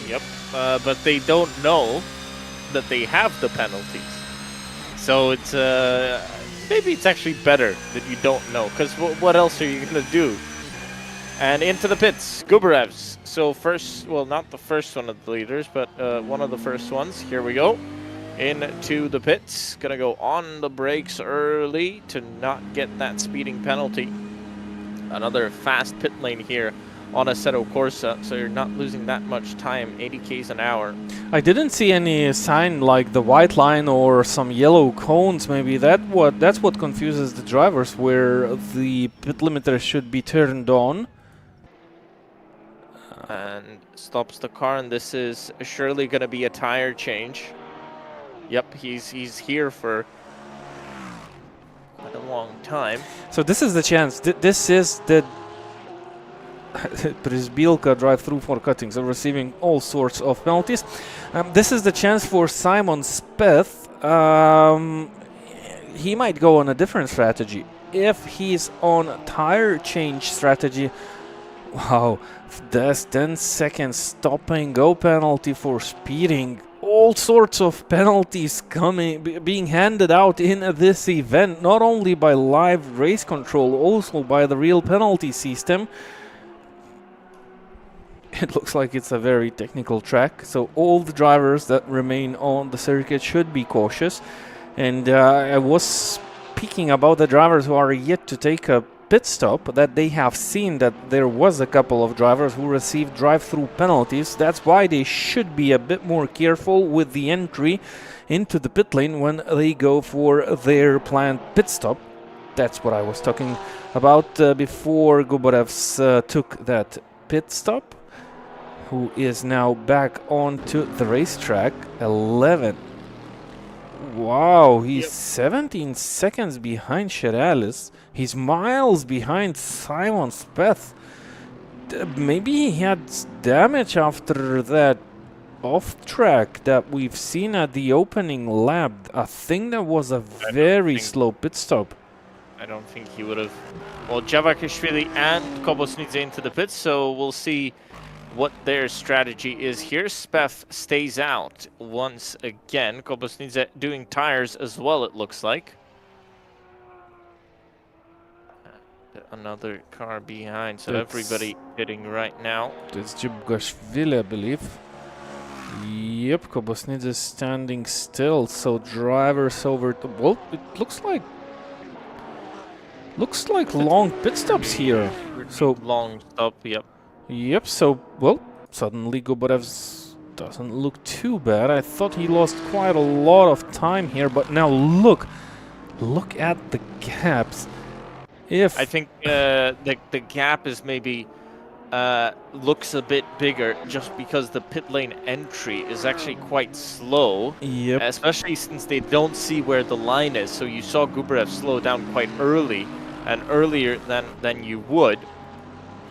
Yep, but they don't know that they have the penalties. So it's maybe it's actually better that you don't know, because what else are you gonna do? And into the pits, Gubarevs. So first, well, not the first one of the leaders, but one of the first ones. Here we go. Into the pits. Gonna go on the brakes early to not get that speeding penalty. Another fast pit lane here on Assetto Corsa, so you're not losing that much time, 80 k's an hour. I didn't see any sign like the white line or some yellow cones. Maybe that's what confuses the drivers, where the pit limiter should be turned on. And stops the car, and this is surely going to be a tire change. Yep, he's here for quite a long time. So this is the chance. This is the Brisbilka drive-through for cutting, so receiving all sorts of penalties. This is the chance for Simon Speth. He might go on a different strategy. If he's on a tire change strategy, wow, that's 10 seconds stop and go penalty for speeding. All sorts of penalties being handed out in this event, not only by live race control, also by the real penalty system. It looks like it's a very technical track, so all the drivers that remain on the circuit should be cautious. And I was speaking about the drivers who are yet to take a pit stop, that they have seen that there was a couple of drivers who received drive-through penalties. That's why they should be a bit more careful with the entry into the pit lane when they go for their planned pit stop. That's what I was talking about before Gubarevs took that pit stop, who is now back onto the racetrack. 11. Wow, he's 17 seconds behind Sheralis. He's miles behind Simon Speth. Maybe he had damage after that off-track that we've seen at the opening lap. I think that was a very slow pit stop. I don't think he would have. Well, Javakishvili and Kobosnidze into the pits, so we'll see what their strategy is here. Speth stays out once again. Kobosnidze doing tires as well, it looks like. Another car behind, so everybody hitting right now. That's Jibgashvili, I believe. Yep, Kobosnidze is standing still, so drivers over to... Well, it looks like long pit stops here. So long stop, yep. Yep, so, well, suddenly Gubarevs doesn't look too bad. I thought he lost quite a lot of time here, but now look at the gaps. If I think the gap is maybe looks a bit bigger just because the pit lane entry is actually quite slow. Yep. Especially since they don't see where the line is. So you saw Gubarev slow down quite early and earlier than you would.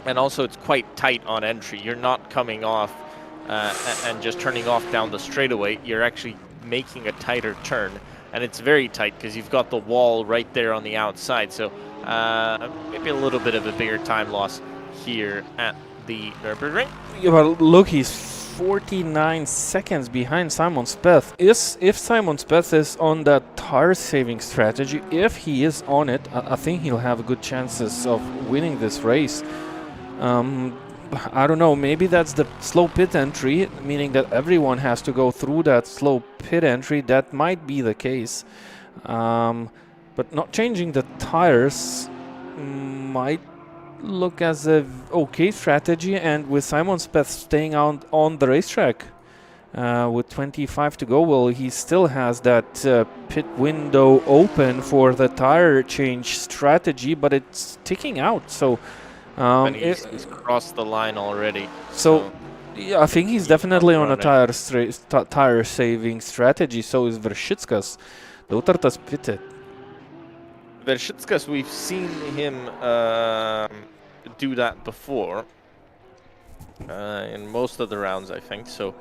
And also it's quite tight on entry. You're not coming off and just turning off down the straightaway. You're actually making a tighter turn. And it's very tight because you've got the wall right there on the outside. So maybe a little bit of a bigger time loss here at the Nürburgring. Yeah, but look, he's 49 seconds behind Simon Speth. If Simon Speth is on that tire saving strategy, if he is on it, I think he'll have good chances of winning this race. I don't know, maybe that's the slow pit entry, meaning that everyone has to go through that slow pit entry. That might be the case. But not changing the tires might look as a okay strategy, and with Simon Speth staying out on the racetrack with 25 to go, well, he still has that pit window open for the tire change strategy, but it's ticking out, so and he's crossed the line already. So yeah, I think he's definitely on a tire saving strategy. So is Vershitskas. Dautartas pitted. Vershitskas, we've seen him do that before in most of the rounds, I think. So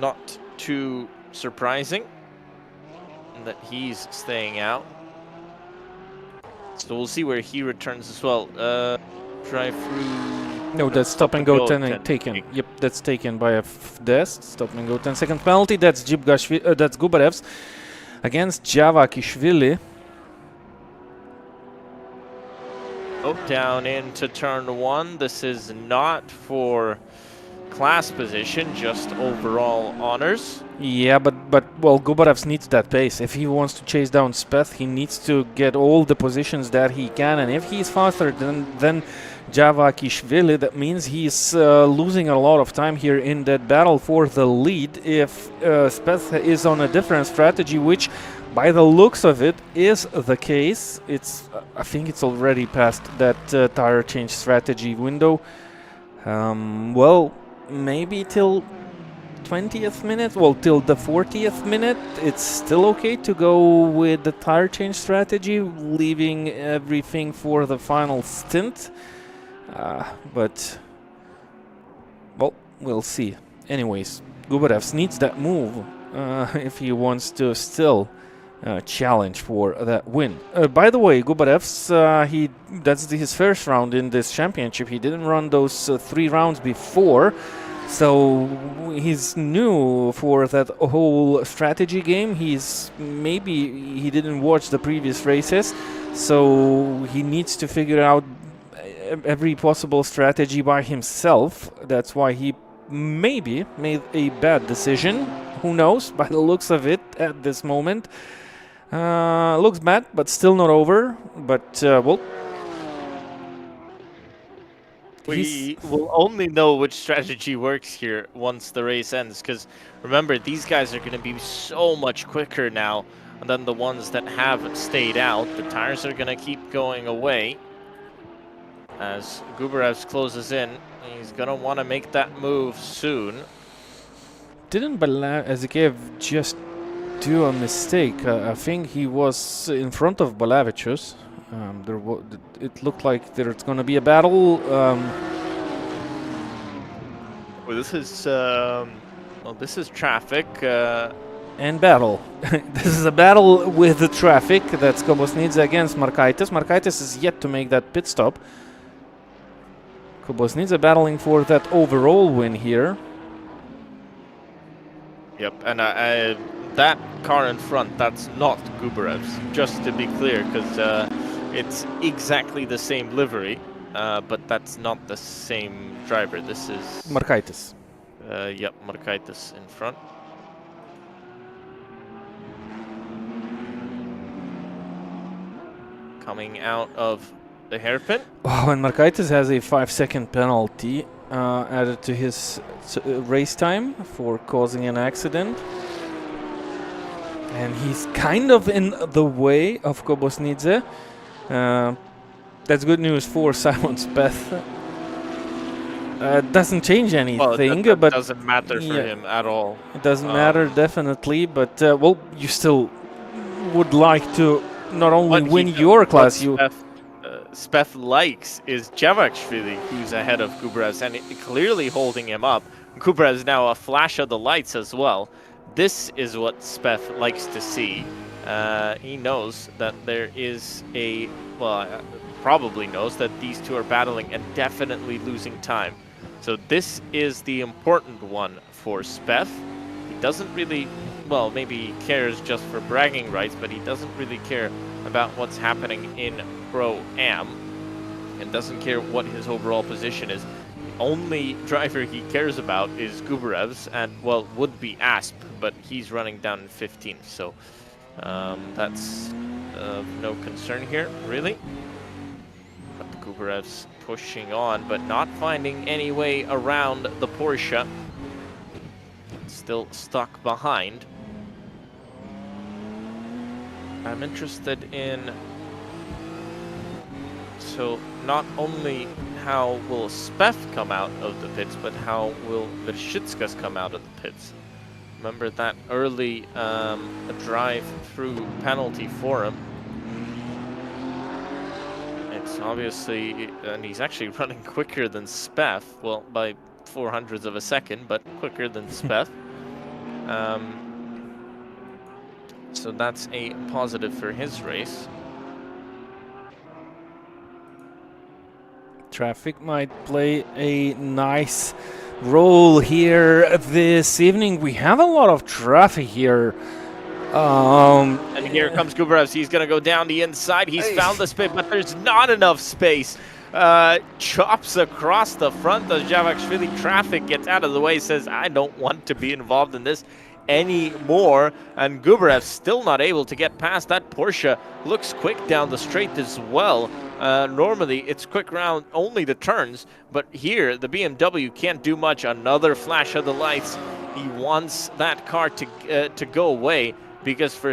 not too surprising that he's staying out. So we'll see where he returns as well. Drive through. No, that's stop and go 10 taken. Yep, that's taken by a Dest. Stop and go 10-second penalty. That's that's Gubarevs against Javakishvili. Oh, down into turn 1. This is not for class position, just overall honors. Yeah, but well, Gubarevs needs that pace. If he wants to chase down Speth, he needs to get all the positions that he can, and if he's faster than Javakishvili, that means he's losing a lot of time here in that battle for the lead. If Speth is on a different strategy, which by the looks of it is the case, I think it's already past that tire change strategy window. Well, maybe till 20th minute, well, till the 40th minute, it's still okay to go with the tire change strategy, leaving everything for the final stint. But, well, we'll see. Anyways, Gubarevs needs that move if he wants to still challenge for that win. By the way, Gubarevs, that's his first round in this championship. He didn't run those 3 rounds before, so he's new for that whole strategy game. Maybe he didn't watch the previous races, so he needs to figure out every possible strategy by himself. That's why he maybe made a bad decision. Who knows? By the looks of it at this moment. Looks bad, but still not over. But, well... We will only know which strategy works here once the race ends, because remember, these guys are going to be so much quicker now than the ones that have stayed out. The tires are going to keep going away. As Gubarevs closes in, he's going to want to make that move soon. Didn't Ezekiev just do a mistake? I think he was in front of Balavicius. It looked like there's going to be a battle. Well, this is traffic. And battle. This is a battle with the traffic. That's Kobosnidze against Markaitis. Markaitis is yet to make that pit stop. Kobosnidze battling for that overall win here. Yep, and that car in front, that's not Gubarevs, just to be clear, because it's exactly the same livery, but that's not the same driver. This is... Markaitis. Yep, Markaitis in front. Coming out of the hairpin. Oh, and Markaitis has a 5-second penalty added to his race time for causing an accident. And he's kind of in the way of Kobosnidze. That's good news for Simon Speth. Doesn't change anything, well, that but doesn't matter for him at all. It doesn't matter, definitely, but well, you still would like to not only win your class. Speth likes is Javakshvili, who's ahead of Gubarevs, and clearly holding him up. Gubarevs now a flash of the lights as well. This is what Speth likes to see. He knows that there is probably knows that these two are battling and definitely losing time. So this is the important one for Speth. He doesn't really, well, maybe he cares just for bragging rights, but he doesn't really care about what's happening in Pro-Am and doesn't care what his overall position is. The only driver he cares about is Gubarevs and, well, would be Asp, but he's running down in 15th, so that's no concern here, really. But the Gubarevs pushing on, but not finding any way around the Porsche. Still stuck behind. I'm interested in, so not only how will Speth come out of the pits, but how will Vershitskas come out of the pits. Remember that early drive-through penalty for him. It's obviously, and he's actually running quicker than Speth, well, by 0.04 of a second, but quicker than Speth. So that's a positive for his race. Traffic might play a nice role here this evening. We have a lot of traffic here. And here comes Gubarevs. He's going to go down the inside. He's found the space, but there's not enough space. Chops across the front of Javakshvili. Traffic gets out of the way, says, I don't want to be involved in this anymore. And Gubarevs still not able to get past that Porsche. Looks quick down the straight as well. Normally it's quick round only the turns, but here the BMW can't do much. Another flash of the lights. He wants that car to go away because for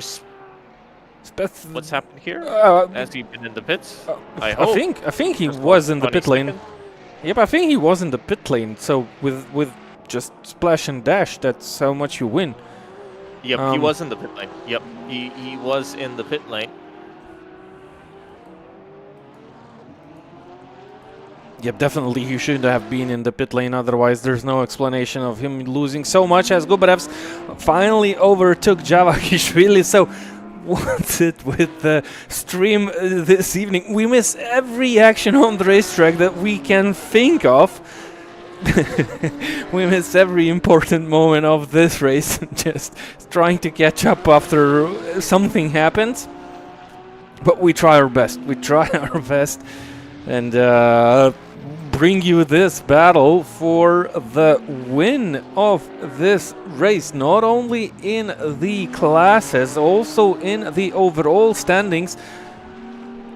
Speth, what's happened here? Has he been in the pits? I think he was in the pit lane. Yep, I think he was in the pit lane. So with just splash and dash. That's how much you win. Yep, he was in the pit lane. Yep, he was in the pit lane. Yep, definitely he should have been in the pit lane, otherwise there's no explanation of him losing so much, as Gubarevs finally overtook Javakishvili. So what's it with the stream this evening? We miss every action on the racetrack that we can think of. We miss every important moment of this race, just trying to catch up after something happens. But we try our best. We try our best. And bring you this battle for the win of this race, not only in the classes, also in the overall standings.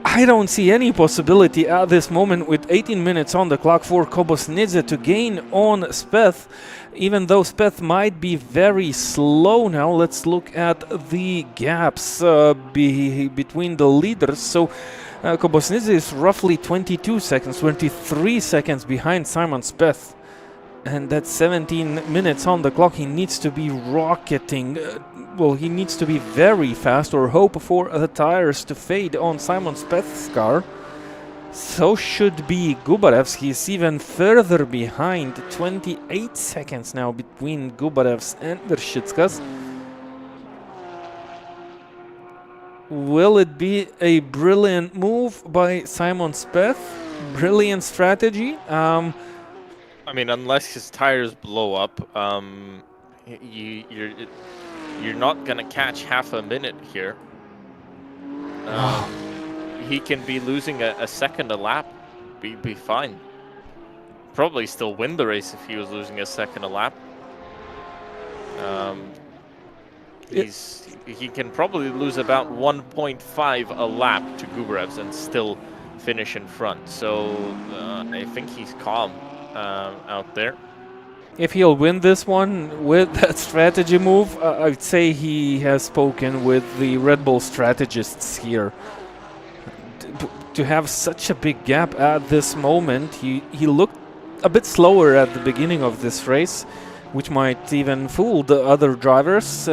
I don't see any possibility at this moment, with 18 minutes on the clock, for Kobosnidze to gain on Speth, even though Speth might be very slow now. Let's look at the gaps between the leaders. So Kobosnidze is roughly 22 seconds, 23 seconds behind Simon Speth. And that's 17 minutes on the clock. He needs to be rocketing. Well, he needs to be very fast, or hope for the tires to fade on Simon Speth's car. So should be Gubarev's. He's even further behind. 28 seconds now between Gubarev's and Vershitskas. Will it be a brilliant move by Simon Speth? Brilliant strategy? I mean, unless his tires blow up, you're not gonna catch half a minute here. He can be losing a second a lap, be fine. Probably still win the race if he was losing a second a lap. He can probably lose about 1.5 a lap to Gubarevs and still finish in front. So I think he's calm out there. If he'll win this one with that strategy move, I'd say he has spoken with the Red Bull strategists here. To have such a big gap at this moment, he looked a bit slower at the beginning of this race, which might even fool the other drivers,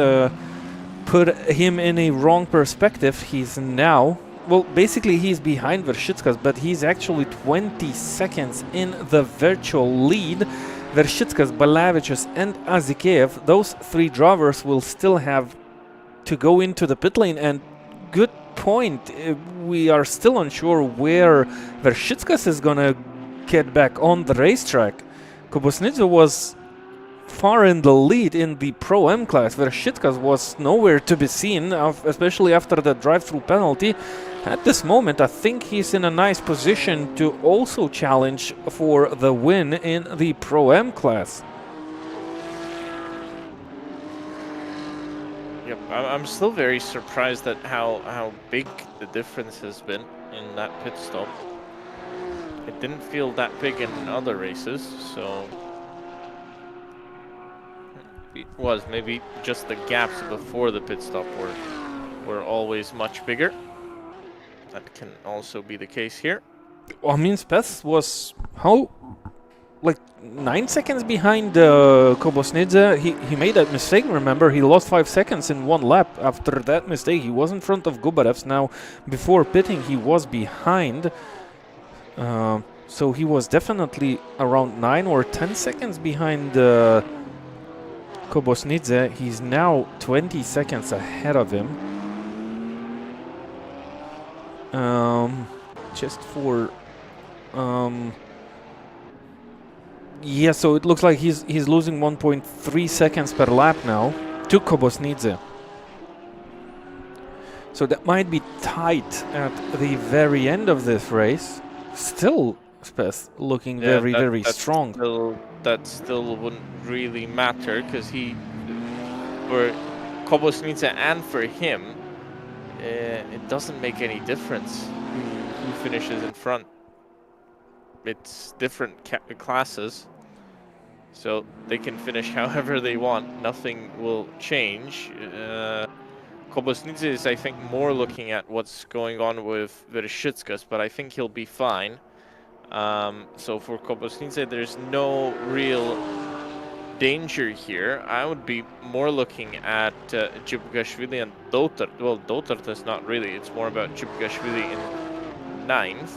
put him in a wrong perspective. He's now, well, basically he's behind Vershitskas, but he's actually 20 seconds in the virtual lead. Vershitskas, Balavičius and Azikev, those three drivers will still have to go into the pit lane. And good point, we are still unsure where Vershitskas is gonna get back on the racetrack. Kobosnidze was far in the lead in the Pro-M class. Vershitskas was nowhere to be seen, especially after the drive-through penalty. At this moment, I think he's in a nice position to also challenge for the win in the Pro-M class. Yep, I'm still very surprised at how big the difference has been in that pit stop. It didn't feel that big in other races, so it was maybe just the gaps before the pit stop were always much bigger. That can also be the case here. I mean, Speth was, how, like 9 seconds behind Kobosnidze. He made that mistake, remember? He lost 5 seconds in one lap. After that mistake, he was in front of Gubarevs. Now, before pitting, he was behind. So he was definitely around 9 or 10 seconds behind Kobosnidze. He's now 20 seconds ahead of him. Just for yeah, so it looks like he's losing 1.3 seconds per lap now to Kobosnidze. So that might be tight at the very end of this race. Still, Speth looking very strong. That still wouldn't really matter, because for Kobosnidze and for him, it doesn't make any difference who finishes in front. It's different classes, so they can finish however they want. Nothing will change. Kobosnidze is, I think, more looking at what's going on with Vershitskas, but I think he'll be fine. So for Kobosnidze, there's no real danger here, I would be more looking at Jibgashvili and Dotar. Well, Dotar is not really. It's more about Jibgashvili in 9th.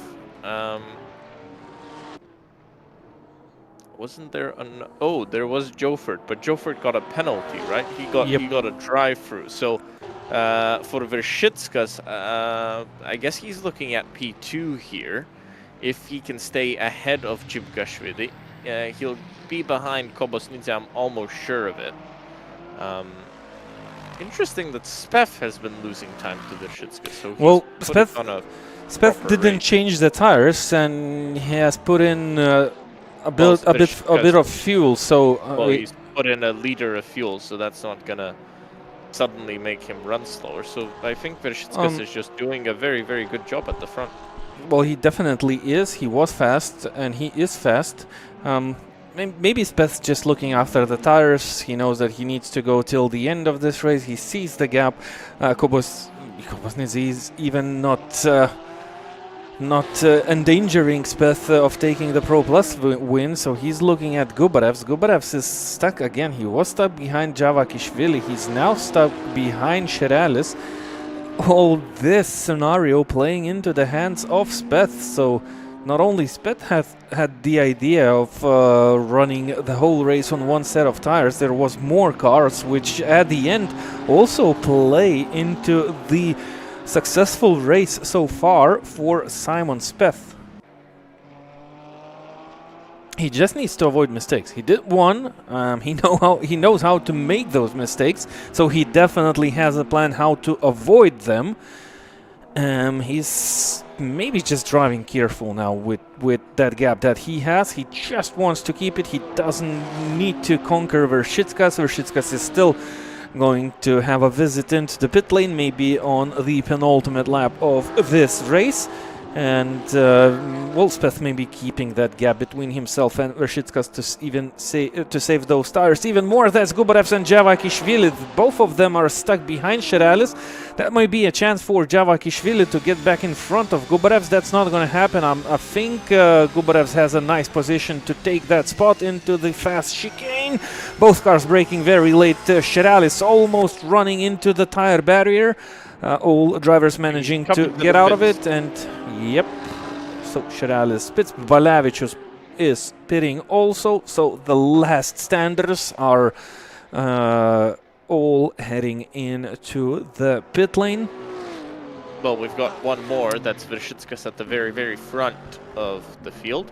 Wasn't there an... Oh, there was Jofert, but Jofert got a penalty, right? He got a drive-through. So for Verschitskas, I guess he's looking at P2 here. If he can stay ahead of Jibgashvili, he'll be behind Kobosnidze, I'm almost sure of it. Interesting that Spef has been losing time to Verschitskas. So well, Spef didn't change the tires, and he has put in a bit of fuel. So well, he's put in a liter of fuel, so that's not gonna suddenly make him run slower. So I think Verschitskas is just doing a very, very good job at the front. Well, he definitely is. He was fast, and he is fast. Maybe Speth's just looking after the tires. He knows that he needs to go till the end of this race. He sees the gap. Kobosnidze is even not endangering Speth of taking the Pro Plus win, so he's looking at Gubarevs. Gubarevs is stuck again. He was stuck behind Javakishvili. He's now stuck behind Sheralis. All this scenario playing into the hands of Speth, so not only Speth had the idea of running the whole race on one set of tires, there was more cars which at the end also play into the successful race so far for Simon Speth. He just needs to avoid mistakes. He did one. He knows how to make those mistakes, so he definitely has a plan how to avoid them. He's maybe just driving careful now with that gap that he has. He just wants to keep it. He doesn't need to conquer Verschitskas. Verschitskas is still going to have a visit into the pit lane, maybe on the penultimate lap of this race. And Wolfspeth may be keeping that gap between himself and Verschitskas to save those tires even more. That's Gubarevs and Javakishvili. Both of them are stuck behind Sheralis. That might be a chance for Javakishvili to get back in front of Gubarevs. That's not going to happen. I think Gubarevs has a nice position to take that spot into the fast chicane. Both cars braking very late. Sheralis almost running into the tire barrier. All drivers managing to get out of it, and yep, so Sheralis pits. Balavichus is pitting also, so the last standers are all heading into the pit lane. Well, we've got one more, that's Verschitskas at the very, very front of the field.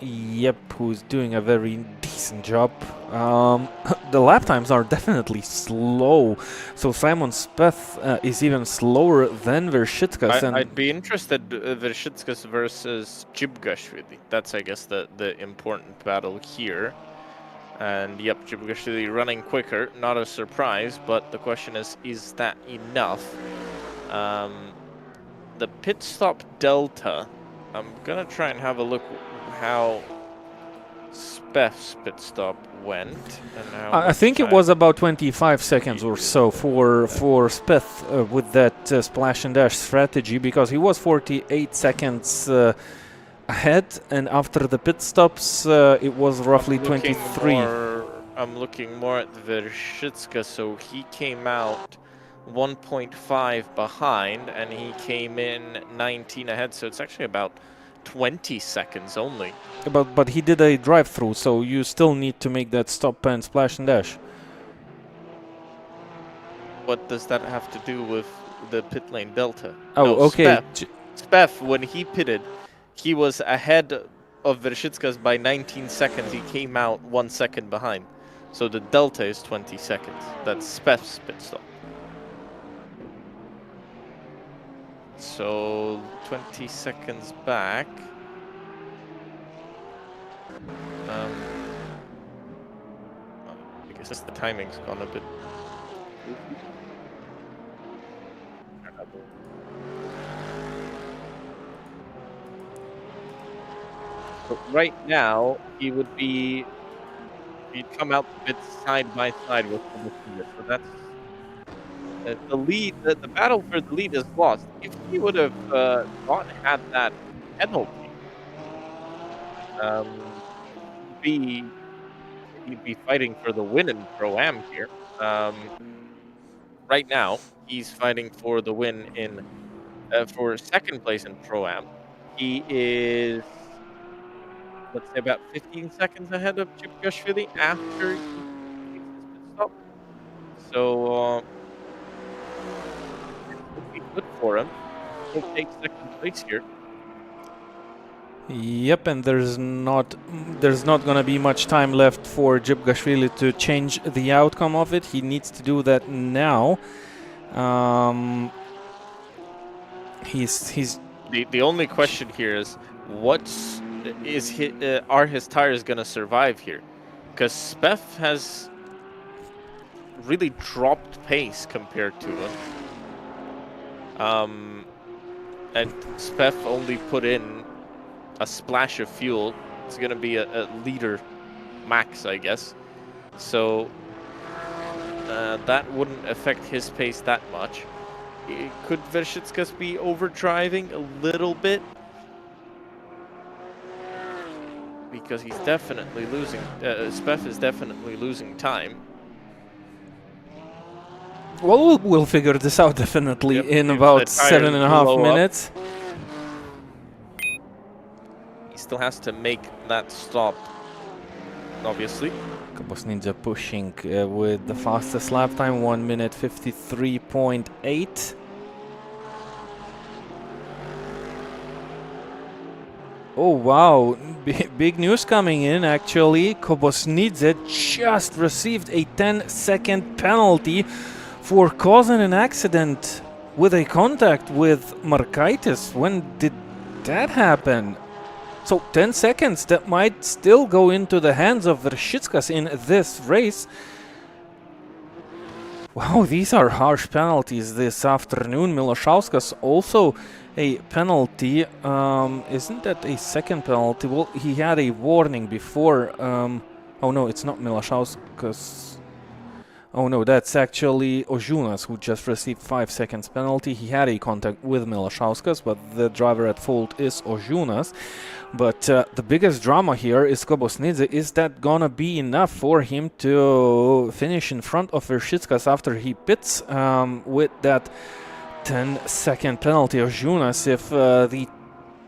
Yep, who's doing a very decent job. The lap times are definitely slow, so Simon Speth is even slower than Verschitskas. I'd be interested Verschitskas versus Jibgashvili. That's, I guess, the important battle here. And yep, Jibgashvili running quicker, not a surprise, but the question is that enough? The pit stop delta, I'm gonna try and have a look how Speth's pit stop went. And how I think it was about 25 seconds or so for Speth with that splash and dash strategy, because he was 48 seconds ahead, and after the pit stops it was roughly 23. I'm looking more at Verschitskas, so he came out 1.5 behind and he came in 19 ahead, so it's actually about 20 seconds only. But he did a drive-through, so you still need to make that stop and splash and dash. What does that have to do with the pit lane delta? Oh, no, okay. Speth, when he pitted, he was ahead of Verschitskas by 19 seconds. He came out 1 second behind. So the delta is 20 seconds. That's Speth's pit stop. So 20 seconds back. I guess the timing's gone a bit. So right now, he would be. He'd come out a bit side by side with the so that's. The lead, the battle for the lead is lost. If he would have not had that penalty, he'd be fighting for the win in Pro-Am here. Right now, he's fighting for the win in for second place in Pro-Am. He is, let's say, about 15 seconds ahead of Chipkashvili after he completes his pit stop. So it would be good for him. He'll take second place here. Yep, and there's not gonna be much time left for Jibgashvili to change the outcome of it. He needs to do that now. He's The only question here is are his tires gonna survive here? Because Speff has really dropped pace compared to him. And Speff only put in a splash of fuel. It's gonna be a liter max, I guess. So that wouldn't affect his pace that much. Could Vershitskas be overdriving a little bit? Because he's definitely losing. Speff is definitely losing time. well, we'll figure this out definitely in about 7.5 minutes. He still has to make that stop, obviously. Kabos Ninja pushing with the fastest lap time, 1 minute 53.8. Oh wow, big news coming in actually. Kobosnidze just received a 10-second penalty for causing an accident with a contact with Markaitis. When did that happen? So 10 seconds, that might still go into the hands of Vershitskas in this race. Wow, these are harsh penalties this afternoon. Miloshauskas also a penalty. Isn't that a second penalty? Well, he had a warning before. Oh no, it's not Miloshauskas. Oh no, that's actually Ojunas who just received 5 seconds penalty. He had a contact with Miloshauskas, but the driver at fault is Ojunas. But the biggest drama here is Kobosnidze. Is that gonna be enough for him to finish in front of Vershitskas after he pits with that 10-second penalty? Ojunas, if the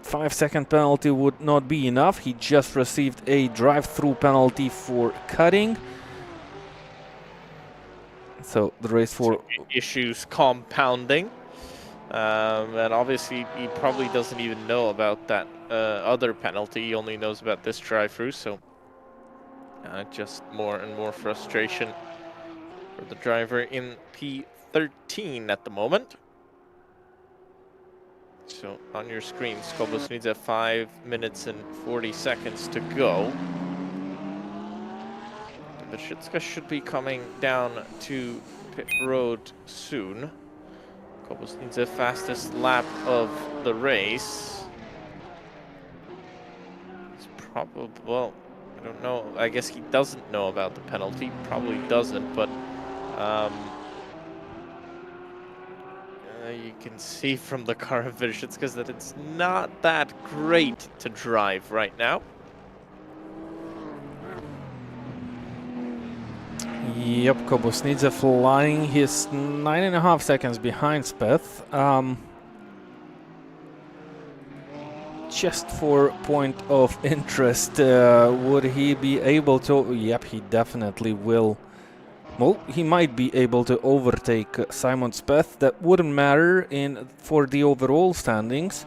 5-second penalty would not be enough, he just received a drive-through penalty for cutting. So the race for issues compounding, and obviously he probably doesn't even know about that other penalty. He only knows about this drive-through, so just more and more frustration for the driver in P13 at the moment. So on your screen, Skobos needs 5 minutes and 40 seconds to go. Vershitskas should be coming down to pit road soon. Kobos needs the fastest lap of the race. It's probably, well, I don't know. I guess he doesn't know about the penalty. Probably doesn't, but you can see from the car of Vershitskas that it's not that great to drive right now. Yep, Kobosnidze flying. He's 9.5 seconds behind Speth. Just for point of interest, would he be able to? Yep, he definitely will. Well, he might be able to overtake Simon Speth. That wouldn't matter for the overall standings.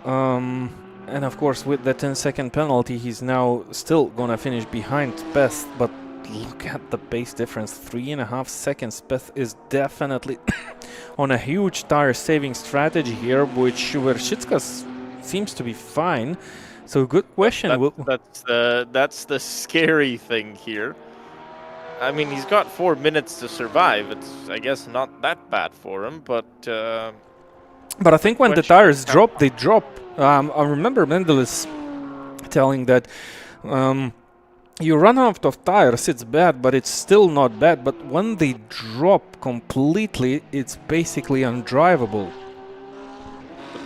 And of course, with the 10-second penalty, he's now still gonna finish behind Speth, but look at the pace difference, 3.5 seconds. Speth is definitely on a huge tire saving strategy here, which Vershitskas seems to be fine. So good question. That's the scary thing here. I mean, he's got 4 minutes to survive. It's, I guess, not that bad for him, but I think when the tires drop, they drop. I remember Mendelis telling that you run out of tires, it's bad, but it's still not bad. But when they drop completely, it's basically undrivable.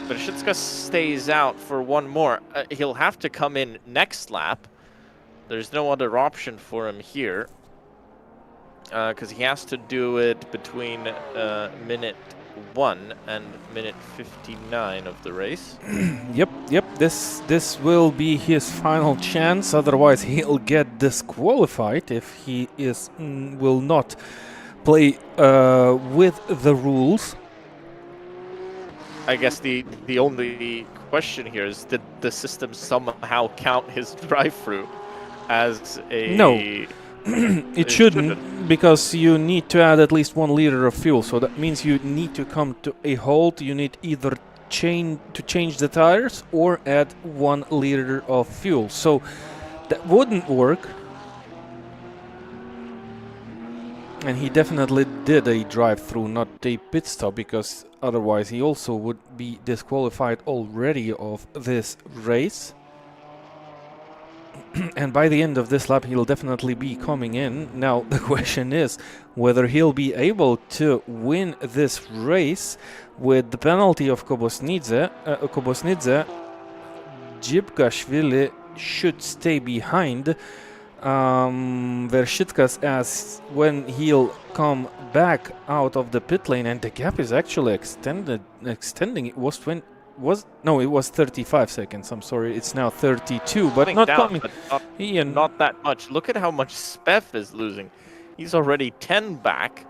Vershitskas stays out for one more. He'll have to come in next lap. There's no other option for him here. Because he has to do it between minute 1 and minute 59 of the race. Yep. This will be his final chance. Otherwise, he'll get disqualified if he will not play with the rules. I guess the only question here is, did the system somehow count his drive-through as a... No. It shouldn't, because you need to add at least 1 liter of fuel. So that means you need to come to a halt. You need either change the tires or add 1 liter of fuel. So that wouldn't work. And he definitely did a drive-through, not a pit stop, because otherwise he also would be disqualified already of this race. And by the end of this lap, he'll definitely be coming in. Now, the question is whether he'll be able to win this race with the penalty of Kobosnidze. Jibgashvili should stay behind Vershitkas, as when he'll come back out of the pit lane, and the gap is actually extending. It was it was 35 seconds. I'm sorry, it's now 32, but not coming. Not that much. Look at how much Spef is losing. He's already 10 back.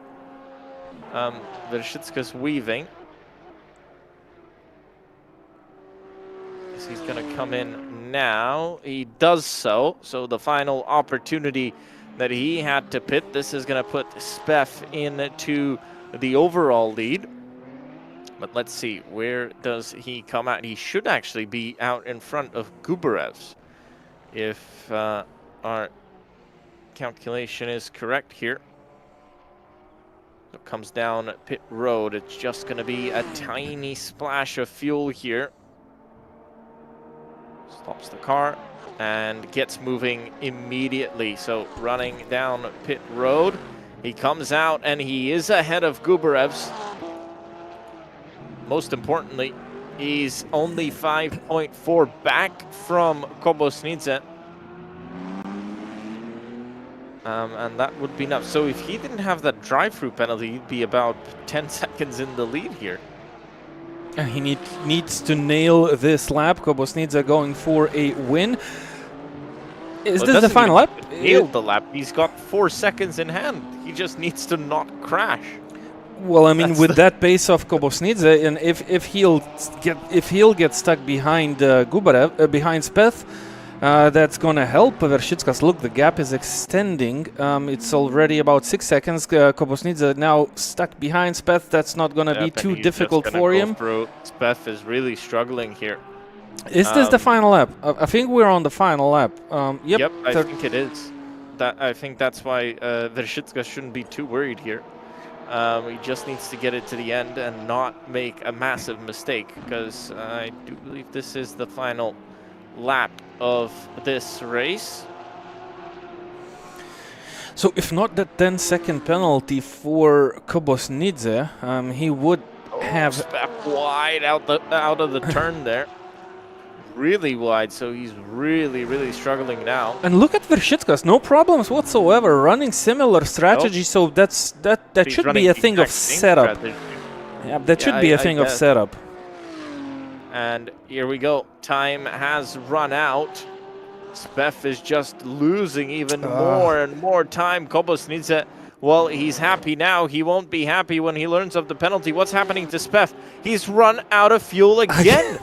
Vershitska's weaving. He's going to come in now. He does so. So the final opportunity that he had to pit, this is going to put Spef into the overall lead. But let's see, where does he come out? He should actually be out in front of Gubarev's, if our calculation is correct here. It comes down pit road. It's just going to be a tiny splash of fuel here. Stops the car and gets moving immediately. So running down pit road, he comes out and he is ahead of Gubarev's. Most importantly, he's only 5.4 back from Kobosnidze. And that would be enough. So if he didn't have that drive-through penalty, he'd be about 10 seconds in the lead here. And he needs to nail this lap. Kobosnidze going for a win. Is this the final lap? Nailed the lap. He's got 4 seconds in hand. He just needs to not crash. Well, I mean, with that pace of Kobosnidze, and if he'll get stuck behind Gubarev, behind Speth, that's gonna help Vershitskas. Look, the gap is extending. It's already about 6 seconds. Kobosnidze now stuck behind Speth. That's not gonna be too difficult for him. Speth is really struggling here. Is this the final lap? I think we're on the final lap. Yep, I think it is. I think that's why Vershitskas shouldn't be too worried here. He just needs to get it to the end and not make a massive mistake, because I do believe this is the final lap of this race. So if not the 10-second penalty for Kobosnidze, he would have... Step wide out of the turn there. Really wide, so he's really struggling now. And look at Vershitskas, no problems whatsoever, running similar strategy. So that should be a thing of setup. Yeah, that should be a thing of setup. And here we go. Time has run out. Spef is just losing even more and more time. Kobosnidze, well, he's happy now. He won't be happy when he learns of the penalty. What's happening to Spef? He's run out of fuel again.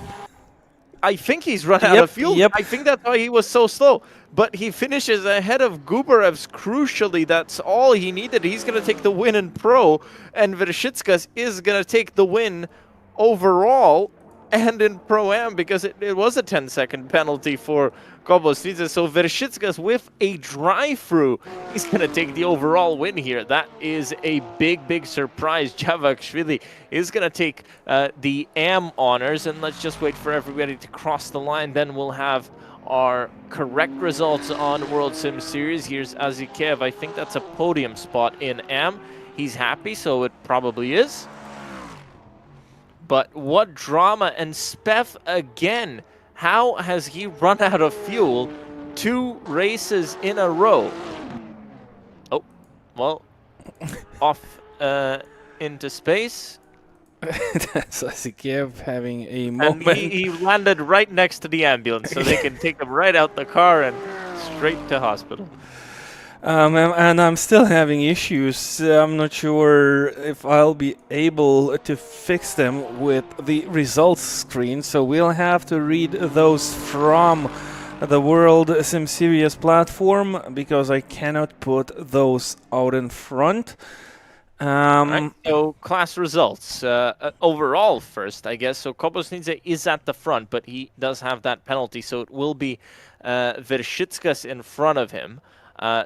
I think he's run out of fuel. I think that's why he was so slow. But he finishes ahead of Gubarev's crucially. That's all he needed. He's going to take the win in Pro. And Vershitskas is going to take the win overall and in Pro-Am, because it was a 10-second penalty for Kobosnidze. So Vershitskas with a drive-through, he's going to take the overall win here. That is a big surprise. Javakshvili is going to take the AM honors, and let's just wait for everybody to cross the line. Then we'll have our correct results on World Sim Series. Here's Azikev. I think that's a podium spot in AM. He's happy, so it probably is. But what drama, and Spef again. How has he run out of fuel 2 races in a row. Oh, well, off into space. That's Asikev having a And moment. he landed right next to the ambulance, so they can take him right out the car and straight to hospital. And I'm still having issues. I'm not sure if I'll be able to fix them with the results screen, so we'll have to read those from the World Sim Series platform because I cannot put those out in front. Right, so class results. Overall first, I guess. So Kobosnidze is at the front, but he does have that penalty, so it will be Vershitskas in front of him.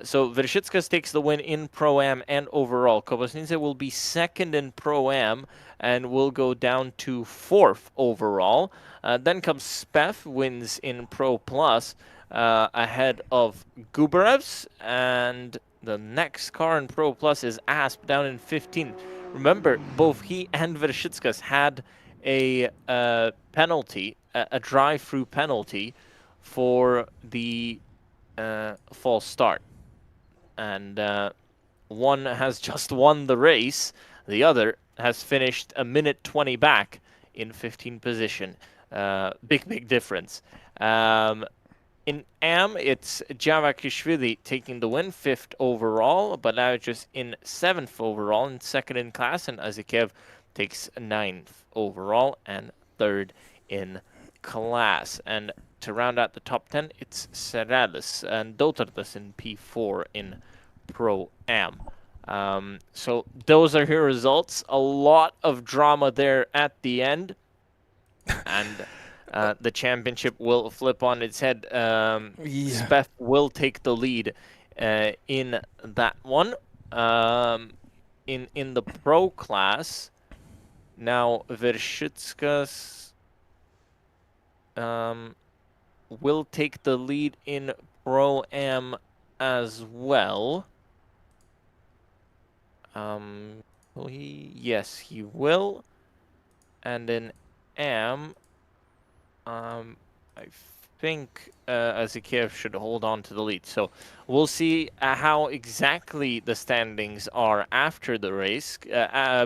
So Vershitskas takes the win in Pro-Am and overall. Kobosnidze will be second in Pro-Am and will go down to 4th overall. Then comes Spef, wins in Pro Plus ahead of Gubarevs, and the next car in Pro Plus is Asp down in 15th. Remember, both he and Vershitskas had a penalty, a drive-through penalty for the false start. And one has just won the race. The other has finished a minute 20 back in 15th position. Big difference. In AM, it's Javakishvili taking the win, 5th overall, but now just in 7th overall and 2nd in class, and Azikev takes 9th overall and 3rd in class. And to round out the top 10, it's Serradis and Dotardas in P4 in Pro-Am. So those are your results. A lot of drama there at the end. And the championship will flip on its head. Spef will take the lead in that one. In the pro class, now Vershitskas will take the lead in Pro-Am as well. Yes, he will. And in Am, I think Azikev should hold on to the lead. So we'll see how exactly the standings are after the race,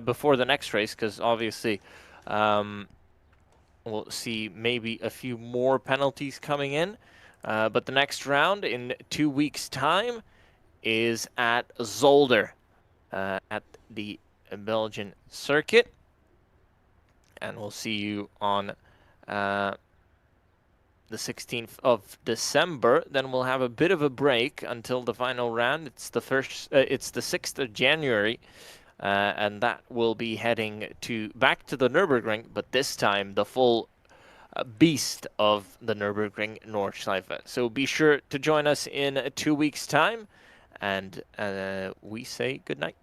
before the next race, because obviously we'll see maybe a few more penalties coming in. But the next round in 2 weeks' time is at Zolder at the Belgian circuit. And we'll see you on the 16th of December. Then we'll have a bit of a break until the final round. It's the 6th of January, and that will be heading back to the Nürburgring, but this time the full beast of the Nürburgring Nordschleife. So be sure to join us in 2 weeks' time, and we say good night.